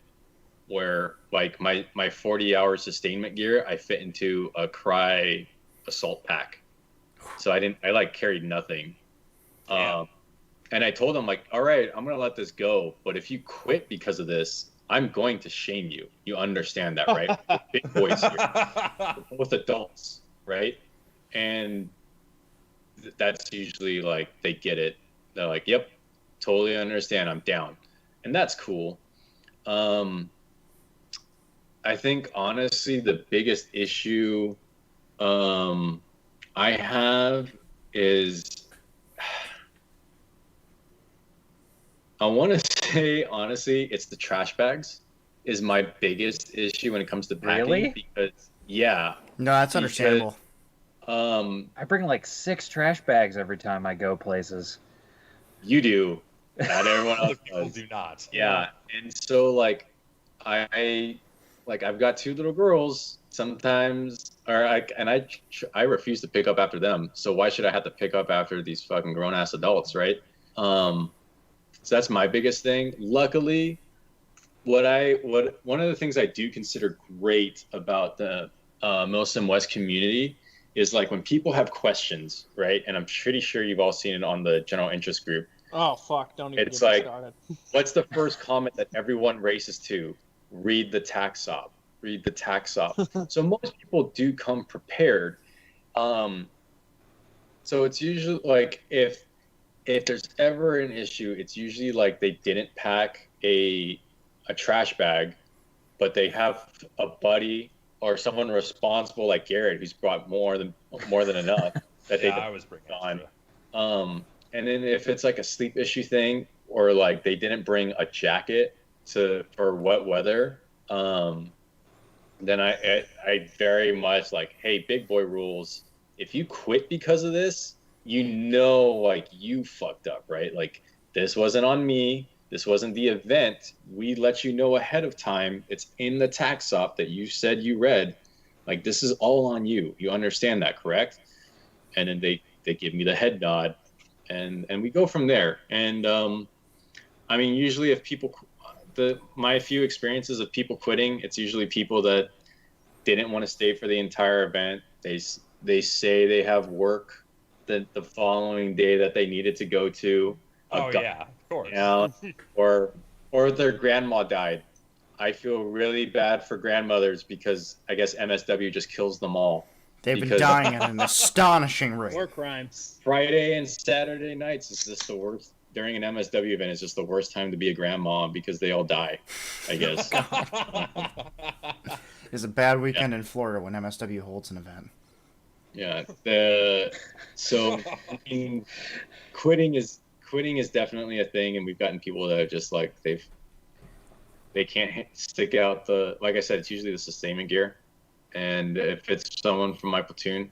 where like my 40-hour sustainment gear, I fit into a Cry assault pack. So I carried nothing. And I told them like, all right, I'm going to let this go. But if you quit because of this, I'm going to shame you. You understand that, right? We're big boys here. We're both adults. Right. And that's usually like, they get it. They're like, yep, totally understand. I'm down. And that's cool. I think honestly, the biggest issue I have is, I want to say, honestly, it's the trash bags is my biggest issue when it comes to packing. Really? Because, yeah. No, that's understandable. I bring like 6 trash bags every time I go places. You do. Not everyone else People do not. Yeah. And so like I've got 2 little girls sometimes, I refuse to pick up after them. So why should I have to pick up after these fucking grown ass adults, right? So that's my biggest thing. Luckily, one of the things I do consider great about the Milsim West community is like when people have questions, right? And I'm pretty sure you've all seen it on the general interest group. Oh fuck! Don't even It's get me like, started. what's the first comment that everyone races to? Read the tax op. Read the tax op. So most people do come prepared. So it's usually like if there's ever an issue, it's usually like they didn't pack a trash bag, but they have a buddy or someone responsible like Garrett who's brought more than enough that they I was bringing on. And then if it's like a sleep issue thing, or like they didn't bring a jacket for wet weather, then I very much like, hey, big boy rules. If you quit because of this, like you fucked up, right? Like this wasn't on me. This wasn't the event. We let you know ahead of time. It's in the tax op that you said you read. Like this is all on you. You understand that, correct? And then they give me the head nod. And we go from there. And I mean, usually if people, my few experiences of people quitting, it's usually people that didn't want to stay for the entire event. They say they have work the following day that they needed to go to. Of course. Or their grandma died. I feel really bad for grandmothers because I guess MSW just kills them all. They've been dying at an astonishing rate. War crimes. Friday and Saturday nights is just the worst. During an MSW event, it's just the worst time to be a grandma because they all die, I guess. It's a bad weekend in Florida when MSW holds an event. Yeah. So I mean, quitting is definitely a thing, and we've gotten people that are just like they can't stick out like I said, it's usually the sustainment gear. And if it's someone from my platoon,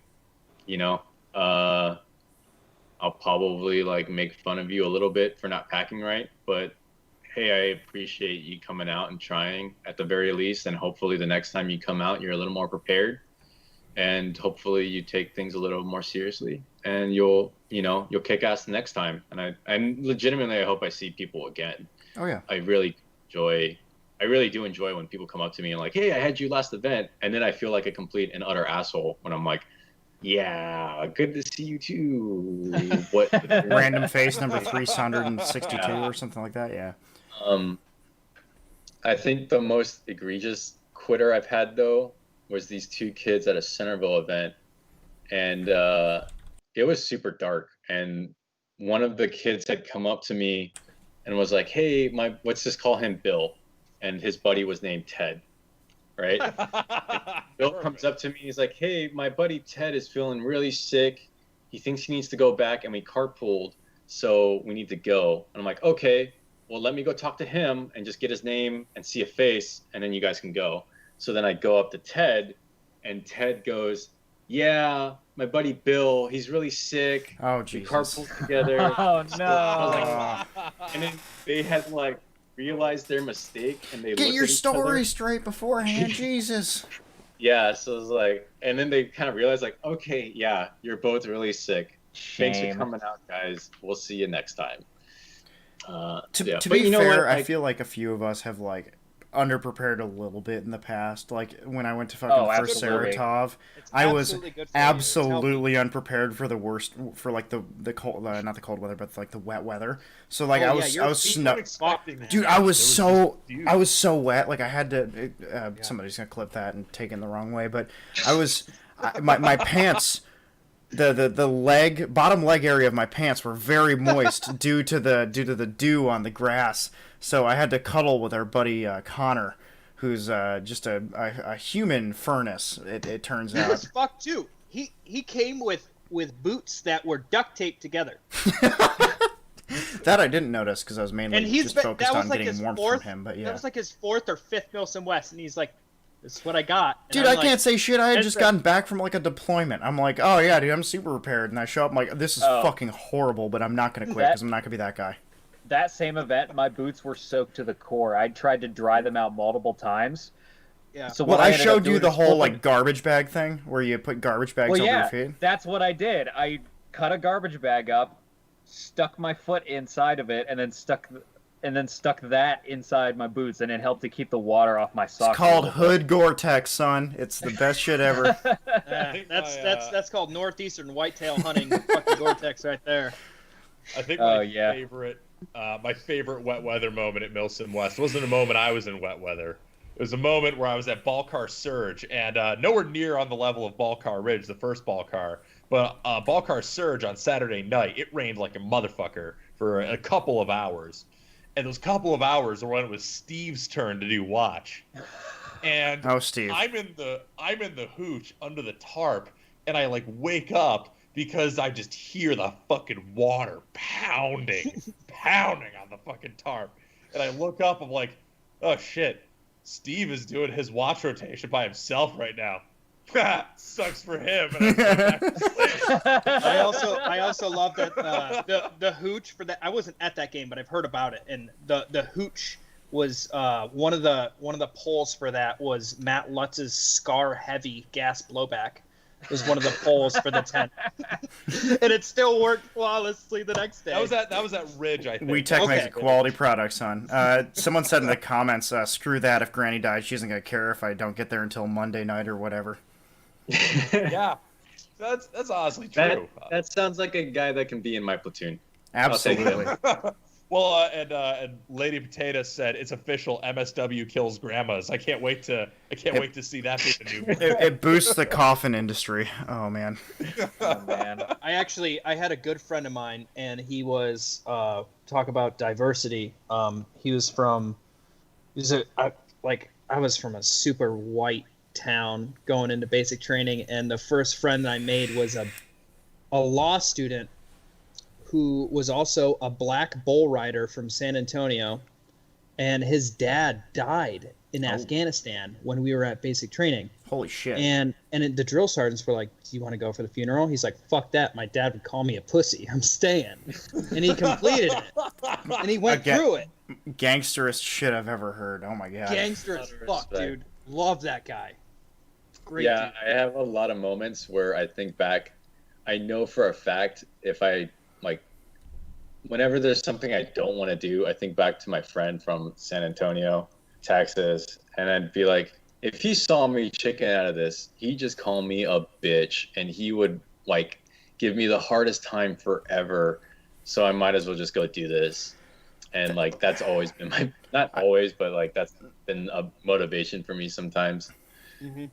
I'll probably like make fun of you a little bit for not packing right. But hey, I appreciate you coming out and trying at the very least. And hopefully the next time you come out, you're a little more prepared. And hopefully you take things a little more seriously. And you'll kick ass the next time. And I legitimately, I hope I see people again. Oh, yeah. I really do enjoy when people come up to me and like, hey, I had you last event. And then I feel like a complete and utter asshole when I'm like, yeah, good to see you too. What random face number 362 or something like that, yeah. I think the most egregious quitter I've had, though, was these two kids at a Centerville event. And it was super dark. And one of the kids had come up to me and was like, hey, let's just call him Bill. And his buddy was named Ted, right? Bill comes up to me. He's like, hey, my buddy Ted is feeling really sick. He thinks he needs to go back, and we carpooled, so we need to go. And I'm like, okay, well, let me go talk to him and just get his name and see a face, and then you guys can go. So then I go up to Ted, and Ted goes, yeah, my buddy Bill, he's really sick. Oh, Jesus. We carpooled together. Oh, no. And then they had, like, realized their mistake, and they get your story other. Straight beforehand. Jesus. Yeah, so it's like, and then they kind of realized, like, okay, yeah, you're both really sick. Shame. Thanks for coming out, guys. We'll see you next time. To but be fair, what? I feel like a few of us have like underprepared a little bit in the past. Like when I went to fucking first absolutely. Saratov, I was absolutely unprepared for the worst, for like the cold, not the cold weather, but like the wet weather. So like I was snuck. Dude, I was so wet. Like I had to. Somebody's gonna clip that and take it the wrong way, but I was my pants. The bottom leg area of my pants were very moist due to the dew on the grass. So I had to cuddle with our buddy Connor, who's just a human furnace. It turns out. He was fucked too. He came with boots that were duct taped together. That I didn't notice because I was mainly just focused on like getting warmth from him. But yeah, that was like his 4th or 5th Milsim West, and he's like, "This is what I got." And dude, I can't say shit. I had just gotten back from like a deployment. I'm like, oh yeah, dude, I'm super prepared. And I show up, I'm like, this is fucking horrible, but I'm not gonna quit because I'm not gonna be that guy. That same event, my boots were soaked to the core. I tried to dry them out multiple times. Yeah. So well, I showed you the whole like garbage bag thing where you put garbage bags over your feet. That's what I did. I cut a garbage bag up, stuck my foot inside of it, and then stuck and then stuck that inside my boots, and it helped to keep the water off my socks. It's called Hood Gore-Tex, son. It's the best shit ever. That's called northeastern whitetail hunting. Fucking Gore-Tex right there. I think my favorite wet weather moment at Milsom West wasn't a moment I was in wet weather. It was a moment where I was at Balcar Surge, and nowhere near on the level of Balcar Ridge, the first Balcar, but Balcar Surge on Saturday night, it rained like a motherfucker for a couple of hours. And those couple of hours are when it was Steve's turn to do watch. And Steve. I'm in the hooch under the tarp, and I like wake up because I just hear the fucking water pounding on the fucking tarp. And I look up, I'm like, oh shit, Steve is doing his watch rotation by himself right now. Sucks for him. And I also love that the hooch for that. I wasn't at that game, but I've heard about it. And the hooch was one of the polls for that was Matt Lutz's Scar Heavy gas blowback. Was one of the polls for the tent, and it still worked flawlessly the next day. That was at Ridge, I think. WeTech makes a quality product, son. Someone said in the comments, "Screw that! If Granny dies, she isn't gonna care if I don't get there until Monday night or whatever." Yeah, that's honestly true. That sounds like a guy that can be in my platoon. Absolutely. Well, and Lady Potato said it's official. MSW kills grandmas. I can't wait to see that be the new. It boosts the coffin industry. Oh man. Oh, man. I had a good friend of mine, and he was talk about diversity. I was from a super white town going into basic training, and the first friend that I made was a law student who was also a black bull rider from San Antonio, and his dad died in Afghanistan when we were at basic training. Holy shit. And the drill sergeants were like, do you want to go for the funeral? He's like, fuck that. My dad would call me a pussy. I'm staying. And he completed it. And he went through it. Gangsterest shit I've ever heard. Oh my god. Gangster as fuck, dude. Love that guy. Great Yeah, dude. I have a lot of moments where I think back. I know for a fact if I whenever there's something I don't want to do, I think back to my friend from San Antonio, Texas, and I'd be like, if he saw me chicken out of this, he'd just call me a bitch, and he would give me the hardest time forever. So I might as well just go do this. And that's always been not always, but that's been a motivation for me sometimes. Mm-hmm.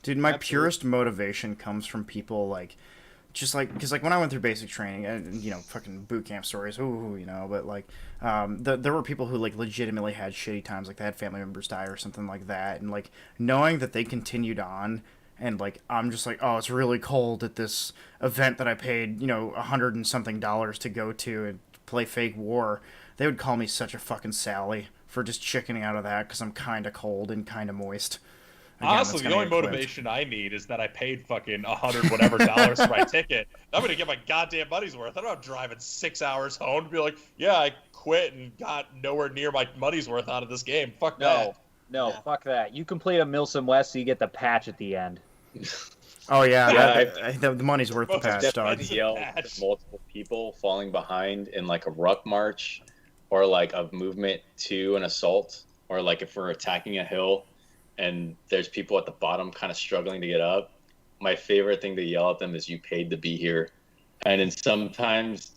Dude, my purest motivation comes from people because when I went through basic training, and fucking boot camp stories, but there were people who legitimately had shitty times, they had family members die or something like that, and knowing that they continued on, and I'm just oh, it's really cold at this event that I paid $100 and something to go to and play fake war. They would call me such a fucking Sally for just chickening out of that because I'm kind of cold and kind of moist. Again, honestly, the only motivation I need is that I paid fucking $100 whatever dollars for my ticket. I'm gonna get my goddamn money's worth. I'm not driving 6 hours home to be like, yeah, I quit and got nowhere near my money's worth out of this game. Fuck that. No, fuck that. You complete a Milsom West, so you get the patch at the end. Oh yeah, Yeah, the money's worth the patch, dog. I've yelled at multiple people falling behind in a ruck march, or a movement to an assault, or if we're attacking a hill and there's people at the bottom kind of struggling to get up. My favorite thing to yell at them is, you paid to be here. And then sometimes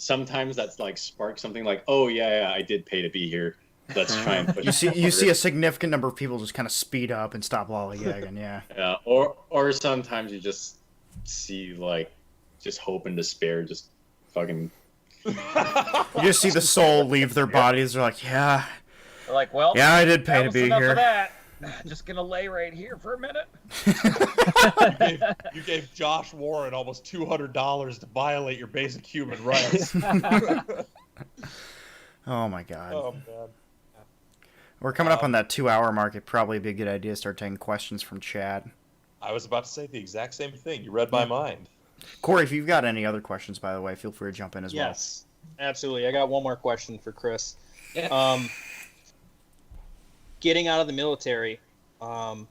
that's spark something oh yeah, I did pay to be here. Let's try and push you see a significant number of people just kind of speed up and stop lollygagging. Yeah. Yeah, or sometimes you just see just hope and despair just fucking you just see the soul leave their bodies. They're like, yeah. They're like, well, yeah, I did pay to be enough here. Of that. Just gonna lay right here for a minute. You gave Josh Warren almost $200 to violate your basic human rights. Oh my god. Oh man. We're coming up on that 2-hour mark. It'd probably be a good idea to start taking questions from chat. I was about to say the exact same thing. You read my mind. Cory, if you've got any other questions, by the way, feel free to jump in as well. Yes, absolutely. I got one more question for Chris. Yeah. Getting out of the military, and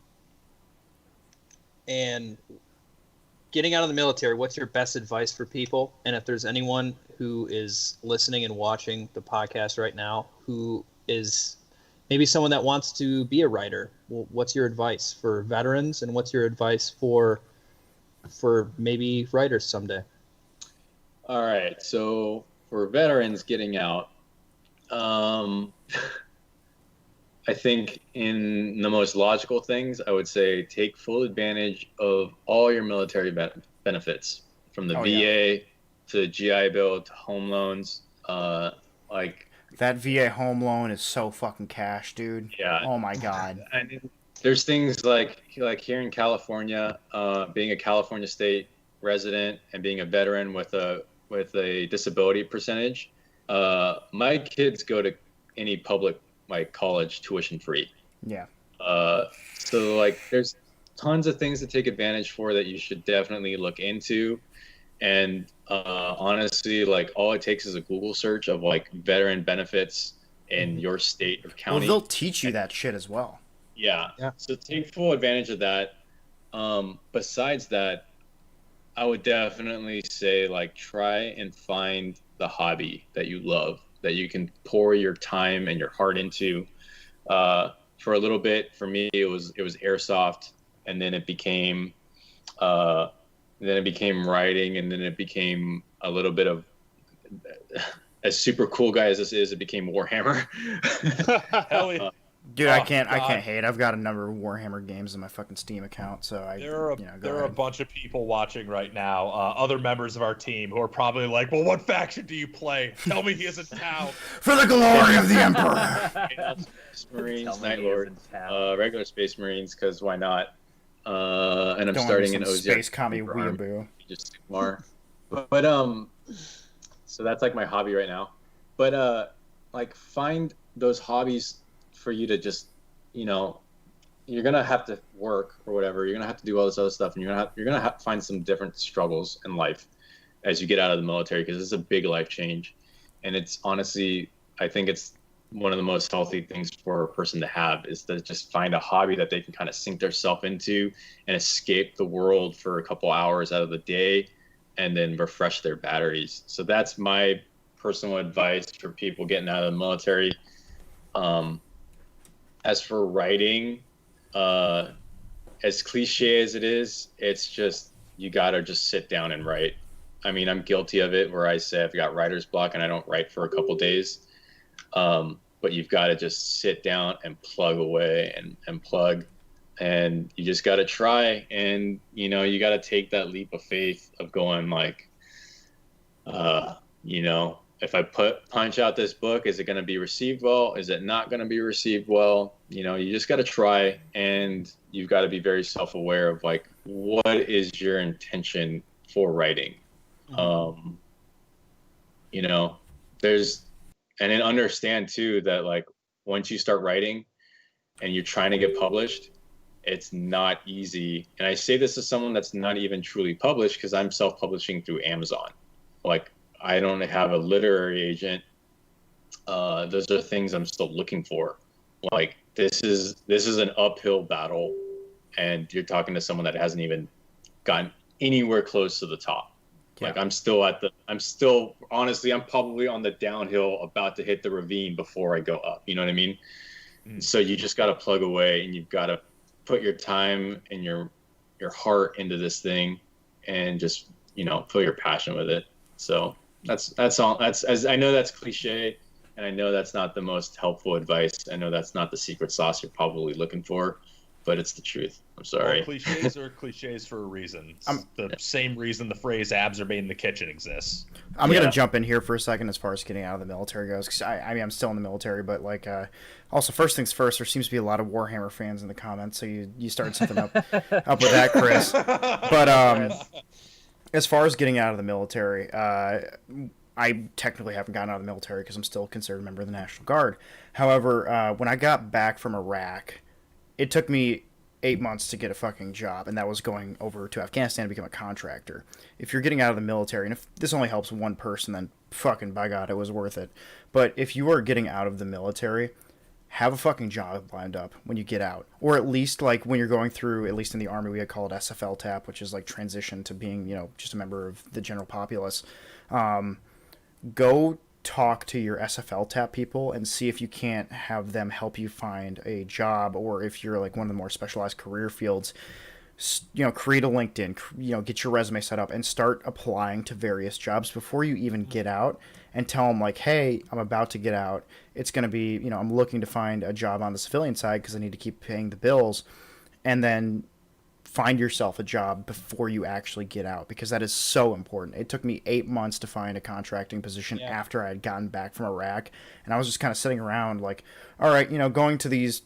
getting out of the military, what's your best advice for people? And if there's anyone who is listening and watching the podcast right now who is maybe someone that wants to be a writer, well, what's your advice for veterans, and what's your advice for maybe writers someday? All right, so for veterans getting out, I think in the most logical things, I would say take full advantage of all your military benefits, from the VA to the GI Bill to home loans. Like that VA home loan is so fucking cash, dude. Yeah. Oh my god. And there's things like here in California, being a California state resident and being a veteran with a disability percentage. My kids go to any public like college tuition free. Yeah. So like there's tons of things to take advantage for that you should definitely look into. And honestly, like all it takes is a Google search of like veteran benefits in your state or county. Well, they'll teach you that shit as well. Yeah. So take full advantage of that. Besides that, I would definitely say like try and find the hobby that you love, that you can pour your time and your heart into. For a little bit, for me, it was airsoft, and then it became writing, and then it became a little bit of, as super cool guy as this is, it became Warhammer. Hell yeah. Dude, I can't hate. I've got a number of Warhammer games in my fucking Steam account, so there are a bunch of people watching right now, other members of our team who are probably like, "Well, what faction do you play? Tell me he isn't Tau." For the glory of the Emperor. Space Marines, Night Lord, regular Space Marines, because why not? And I'm starting an OZ. Space Commie Weeaboo. Just more. But so that's like my hobby right now. But like find those hobbies for you to just, you're gonna have to work or whatever. You're gonna have to do all this other stuff, and you're gonna have to find some different struggles in life as you get out of the military, because it's a big life change, and it's honestly, I think it's one of the most healthy things for a person to have, is to just find a hobby that they can kind of sink themselves into and escape the world for a couple hours out of the day, and then refresh their batteries. So that's my personal advice for people getting out of the military. As for writing, as cliche as it is, it's just, you gotta just sit down and write. I mean, I'm guilty of it, where I say I've got writer's block and I don't write for a couple days. But you've got to just sit down and plug away and plug, and you just got to try. And, you got to take that leap of faith of going like, if I punch out this book, is it going to be received well? Is it not going to be received well? You just got to try, and you've got to be very self-aware of like, what is your intention for writing? And then understand too that like once you start writing and you're trying to get published, it's not easy. And I say this as someone that's not even truly published, because I'm self-publishing through Amazon. Like, I don't have a literary agent. Those are things I'm still looking for. Like, this is an uphill battle, and you're talking to someone that hasn't even gotten anywhere close to the top. Yeah. Like, honestly, I'm probably on the downhill, about to hit the ravine before I go up. You know what I mean? So you just got to plug away, and you've got to put your time and your heart into this thing, and just, put your passion with it. So that's all. I know that's cliche, and I know that's not the most helpful advice. I know that's not the secret sauce you're probably looking for, but it's the truth. I'm sorry. Well, cliches are cliches for a reason. The same reason the phrase "abs are made in the kitchen" exists. I'm gonna jump in here for a second as far as getting out of the military goes, because I'm still in the military, but like, also first things first, there seems to be a lot of Warhammer fans in the comments, so you started something up with that, Chris. But as far as getting out of the military, I technically haven't gotten out of the military because I'm still considered a member of the National Guard. However, when I got back from Iraq, it took me 8 months to get a fucking job, and that was going over to Afghanistan to become a contractor. If you're getting out of the military, and if this only helps one person, then fucking by God, it was worth it. But if you are getting out of the military, have a fucking job lined up when you get out, or at least like when you're going through, at least in the Army we had called SFL tap, which is like transition to being, just a member of the general populace. Go talk to your SFL tap people and see if you can't have them help you find a job, or if you're like one of the more specialized career fields, create a LinkedIn, get your resume set up and start applying to various jobs before you even get out, and tell them like, hey, I'm about to get out. It's going to be, I'm looking to find a job on the civilian side because I need to keep paying the bills. And then find yourself a job before you actually get out, because that is so important. It took me 8 months to find a contracting position after I had gotten back from Iraq. And I was just kind of sitting around like, all right, going to these,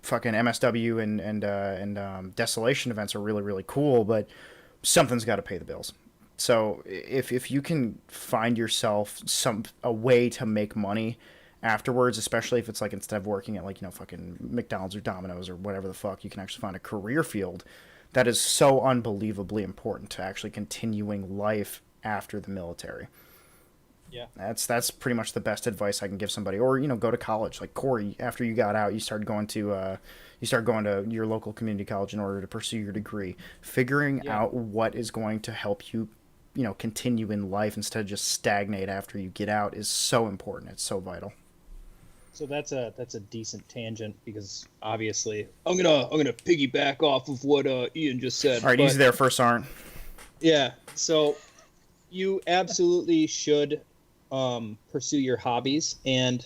fucking MSW and desolation events are really, really cool, but something's got to pay the bills. So if you can find yourself a way to make money afterwards, especially if it's like instead of working at like, fucking McDonald's or Domino's or whatever the fuck, you can actually find a career field that is so unbelievably important to actually continuing life after the military. Yeah. That's pretty much the best advice I can give somebody. Or, go to college. Like Cory, after you got out, you started going to your local community college in order to pursue your degree. Figuring out what is going to help you, continue in life instead of just stagnate after you get out is so important. It's so vital. So that's a decent tangent, because obviously I'm gonna piggyback off of what Ian just said. All right, easy there, first aren't. Yeah. So you absolutely should pursue your hobbies. And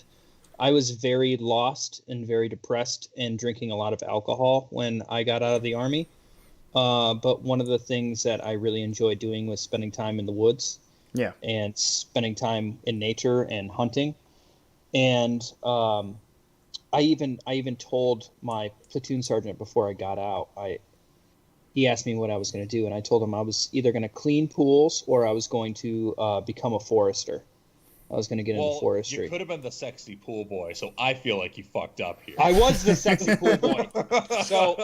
I was very lost and very depressed and drinking a lot of alcohol when I got out of the Army. But one of the things that I really enjoyed doing was spending time in the woods. Yeah. And spending time in nature and hunting. And I even told my platoon sergeant before I got out, he asked me what I was going to do, and I told him I was either going to clean pools or I was going to become a forester. I was going to get into forestry. You could have been the sexy pool boy, so I feel like you fucked up here. I was the sexy pool boy. So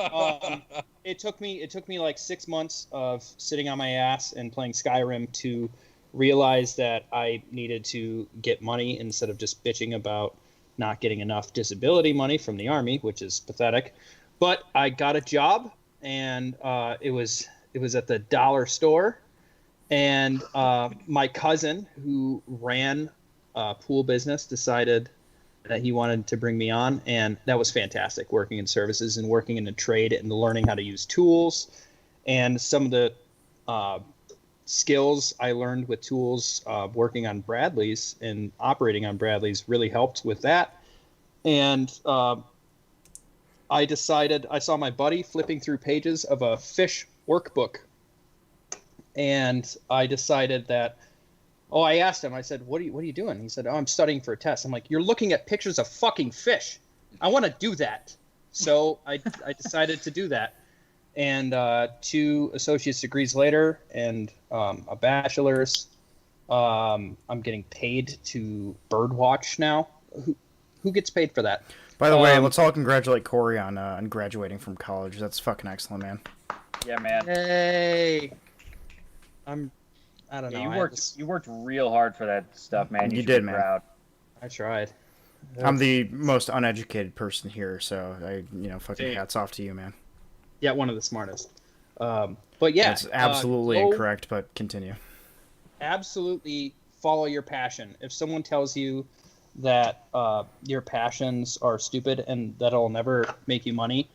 it took me like 6 months of sitting on my ass and playing Skyrim to realize that I needed to get money instead of just bitching about not getting enough disability money from the Army, which is pathetic. But I got a job, and it was at the dollar store, and my cousin who ran a pool business decided that he wanted to bring me on, and that was fantastic, working in services and working in a trade and learning how to use tools. And some of the skills I learned with tools, working on Bradleys and operating on Bradleys, really helped with that. And I saw my buddy flipping through pages of a fish workbook, and I decided that, I asked him, I said, what are you doing? He said, I'm studying for a test. I'm like, you're looking at pictures of fucking fish. I want to do that. So I decided to do that. And 2 associate's degrees later and a bachelor's, I'm getting paid to birdwatch now. Who gets paid for that? By the way, let's all congratulate Cory on graduating from college. That's fucking excellent, man. Yeah, man. Hey, I don't know. You worked real hard for that stuff, man. You did, man. Proud. I tried. I'm the most uneducated person here, so fucking hats off to you, man. Yeah, one of the smartest. But yeah, that's absolutely incorrect. But continue. Absolutely, follow your passion. If someone tells you that your passions are stupid and that'll never make you money,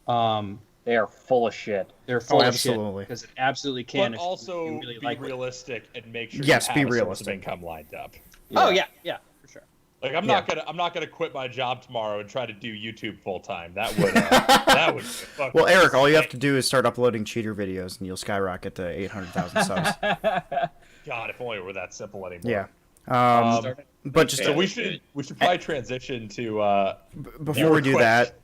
they are full of shit. They're full of absolutely. shit, because it absolutely can. But also you really be realistic and make sure yes, you be have a source realistic. of income lined up. Yeah. Oh yeah, for sure. Like I'm not gonna quit my job tomorrow and try to do YouTube full time. That would fucking well, Eric, all you have to do is start uploading cheater videos, and you'll skyrocket to 800,000 subs. God, if only it were that simple anymore. Yeah. But just we should probably transition to before we do that,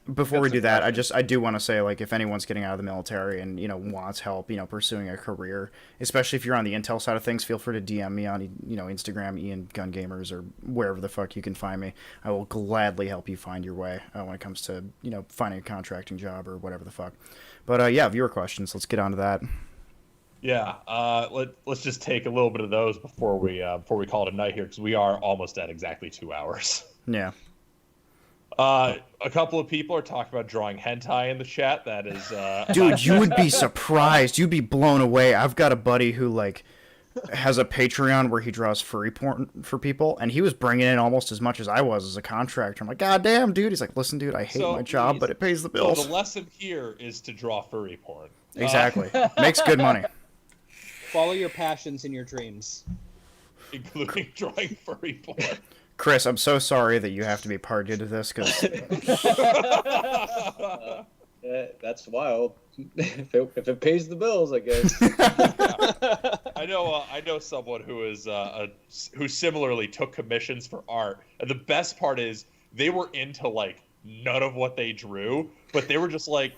I do want to say, like, if anyone's getting out of the military and wants help pursuing a career, especially if you're on the intel side of things, feel free to DM me on Instagram, Ian GunGamers, or wherever the fuck you can find me. I will gladly help you find your way when it comes to finding a contracting job or whatever the fuck. But viewer questions, let's get on to that. Yeah, let's just take a little bit of those before we call it a night here, because we are almost at exactly 2 hours. Yeah. A couple of people are talking about drawing hentai in the chat. That is, Dude, you would be surprised. You'd be blown away. I've got a buddy who has a Patreon where he draws furry porn for people, and he was bringing in almost as much as I was as a contractor. I'm like, God damn, dude. He's like, listen, dude, I hate my job, but it pays the bills. So the lesson here is to draw furry porn. Exactly. Makes good money. Follow your passions and your dreams. Including drawing furry porn. Chris, I'm so sorry that you have to be party to this, because... That's wild. if it pays the bills, I guess. I know someone who is who similarly took commissions for art, and the best part is they were into like none of what they drew, but they were just like,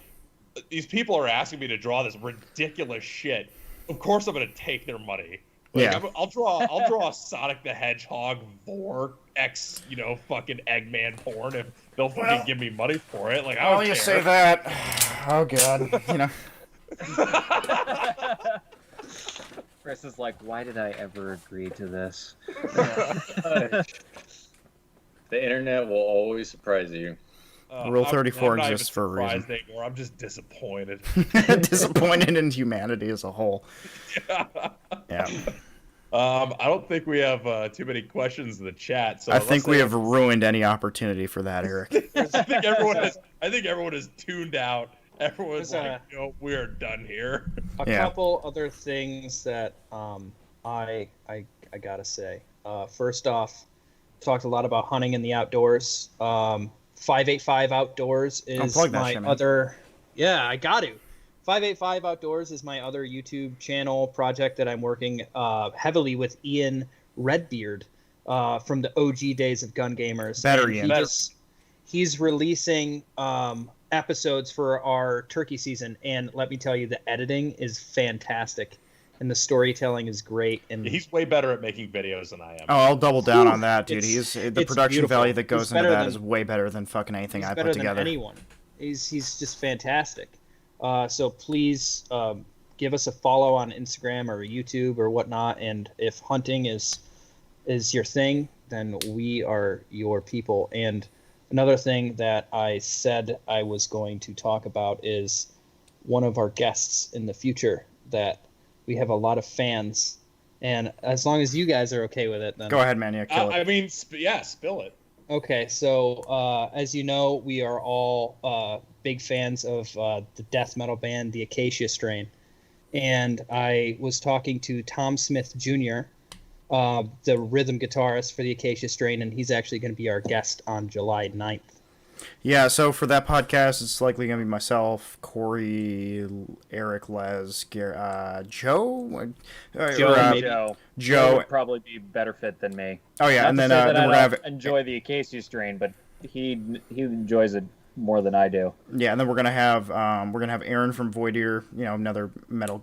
these people are asking me to draw this ridiculous shit. Of course, I'm gonna take their money. Like, yeah, I'll draw a Sonic the Hedgehog vor X, fucking Eggman porn if they'll fucking give me money for it. Like, I don't care. You say that. Oh god, Chris is like, why did I ever agree to this? The internet will always surprise you. Rule 34 I'm exists for a reason. Anymore. I'm just disappointed. Disappointed in humanity as a whole. Yeah. I don't think we have too many questions in the chat. So I think we have ruined any opportunity for that, Eric. I think everyone is tuned out. Everyone's like, we are done here. A couple other things that I gotta say. First off, talked a lot about hunting in the outdoors. 585 Outdoors is my other. Yeah, I got to. 585 Outdoors is my other YouTube channel project that I'm working heavily with Ian Redbeard from the OG days of GunGamers. He's releasing episodes for our turkey season, and let me tell you, the editing is fantastic. And the storytelling is great. And he's way better at making videos than I am. Oh, I'll double down on that, dude. The production beautiful. value that goes into that is way better than fucking anything I put together. Better than anyone. He's just fantastic. So please give us a follow on Instagram or YouTube or whatnot. And if hunting is your thing, then we are your people. And another thing that I said I was going to talk about is one of our guests in the future that we have a lot of fans, and as long as you guys are okay with it, then go ahead, man. Yeah, kill it. I mean, spill it. Okay, so as you know, we are all big fans of the death metal band, the Acacia Strain, and I was talking to Tom Smith Jr., the rhythm guitarist for the Acacia Strain, and he's actually going to be our guest on July 9th. Yeah, so for that podcast, it's likely going to be myself, Cory, Eric, Les, Garrett, Joe? Joe would probably be better fit than me. Oh, yeah, and then we're going to enjoy the Acacia Strain, but he enjoys it more than I do. Yeah, and then we're gonna have Aaron from Void Eater, another metal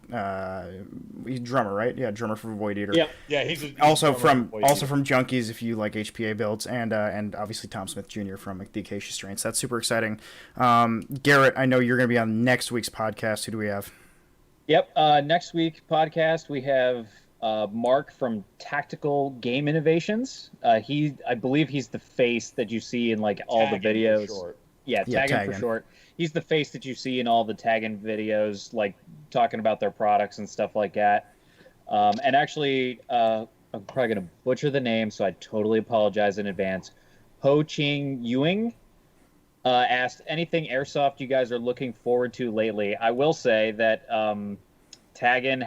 he's drummer, right? Yeah, drummer from Void Eater. Yeah, he's also from Junkies if you like HPA builds, and obviously Tom Smith Jr. from the Acacia Strain. So that's super exciting. Garrett, I know you're gonna be on next week's podcast. Who do we have? Yep, next week's podcast we have Mark from Tactical Game Innovations. I believe he's the face that you see in all the videos. Yeah, Tagging for short. He's the face that you see in all the tagging videos, talking about their products and stuff like that. And actually, I'm probably going to butcher the name, so I totally apologize in advance. Ho Ching Ewing asked, anything airsoft you guys are looking forward to lately? I will say that Taggin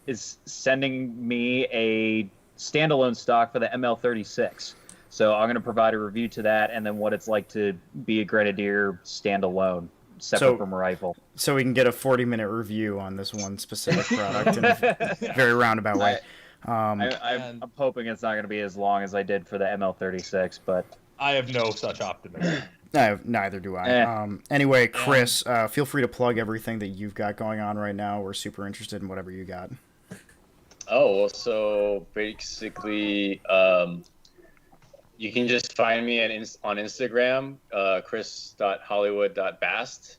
is sending me a standalone stock for the ML36. So I'm going to provide a review to that, and then what it's like to be a Grenadier standalone, separate from a rifle. So we can get a 40-minute review on this one specific product in a very roundabout way. I'm hoping it's not going to be as long as I did for the ML36, but I have no such optimism. Neither do I. Anyway, Chris, feel free to plug everything that you've got going on right now. We're super interested in whatever you got. Oh, well, so basically... you can just find me on Instagram, chris.hollywood.bast.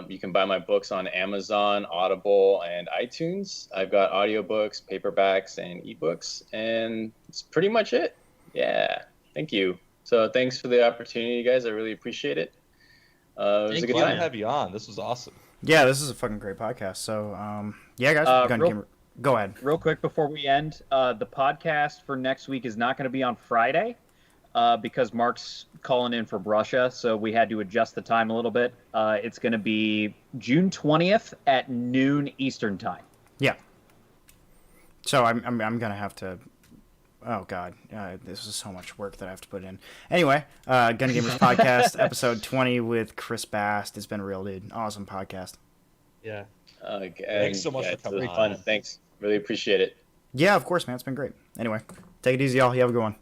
You can buy my books on Amazon, Audible, and iTunes. I've got audiobooks, paperbacks, and ebooks, and it's pretty much it. Yeah, thank you. So thanks for the opportunity, guys. I really appreciate it. It was Thank a good Glad time. to have you on. This was awesome. Yeah, this is a fucking great podcast. So, yeah, guys, go ahead. Real quick before we end, the podcast for next week is not going to be on Friday because Mark's calling in from Russia, so we had to adjust the time a little bit. It's going to be June 20th at noon Eastern time. Yeah. So I'm gonna have to. Oh God, this is so much work that I have to put in. Anyway, GunGamers podcast episode 20 with Chris Bast. It's been real, dude. Awesome podcast. Yeah. Thanks so much for it's coming really on. fun. Thanks. Really appreciate it. Yeah, of course, man. It's been great. Anyway, take it easy, y'all. You have a good one.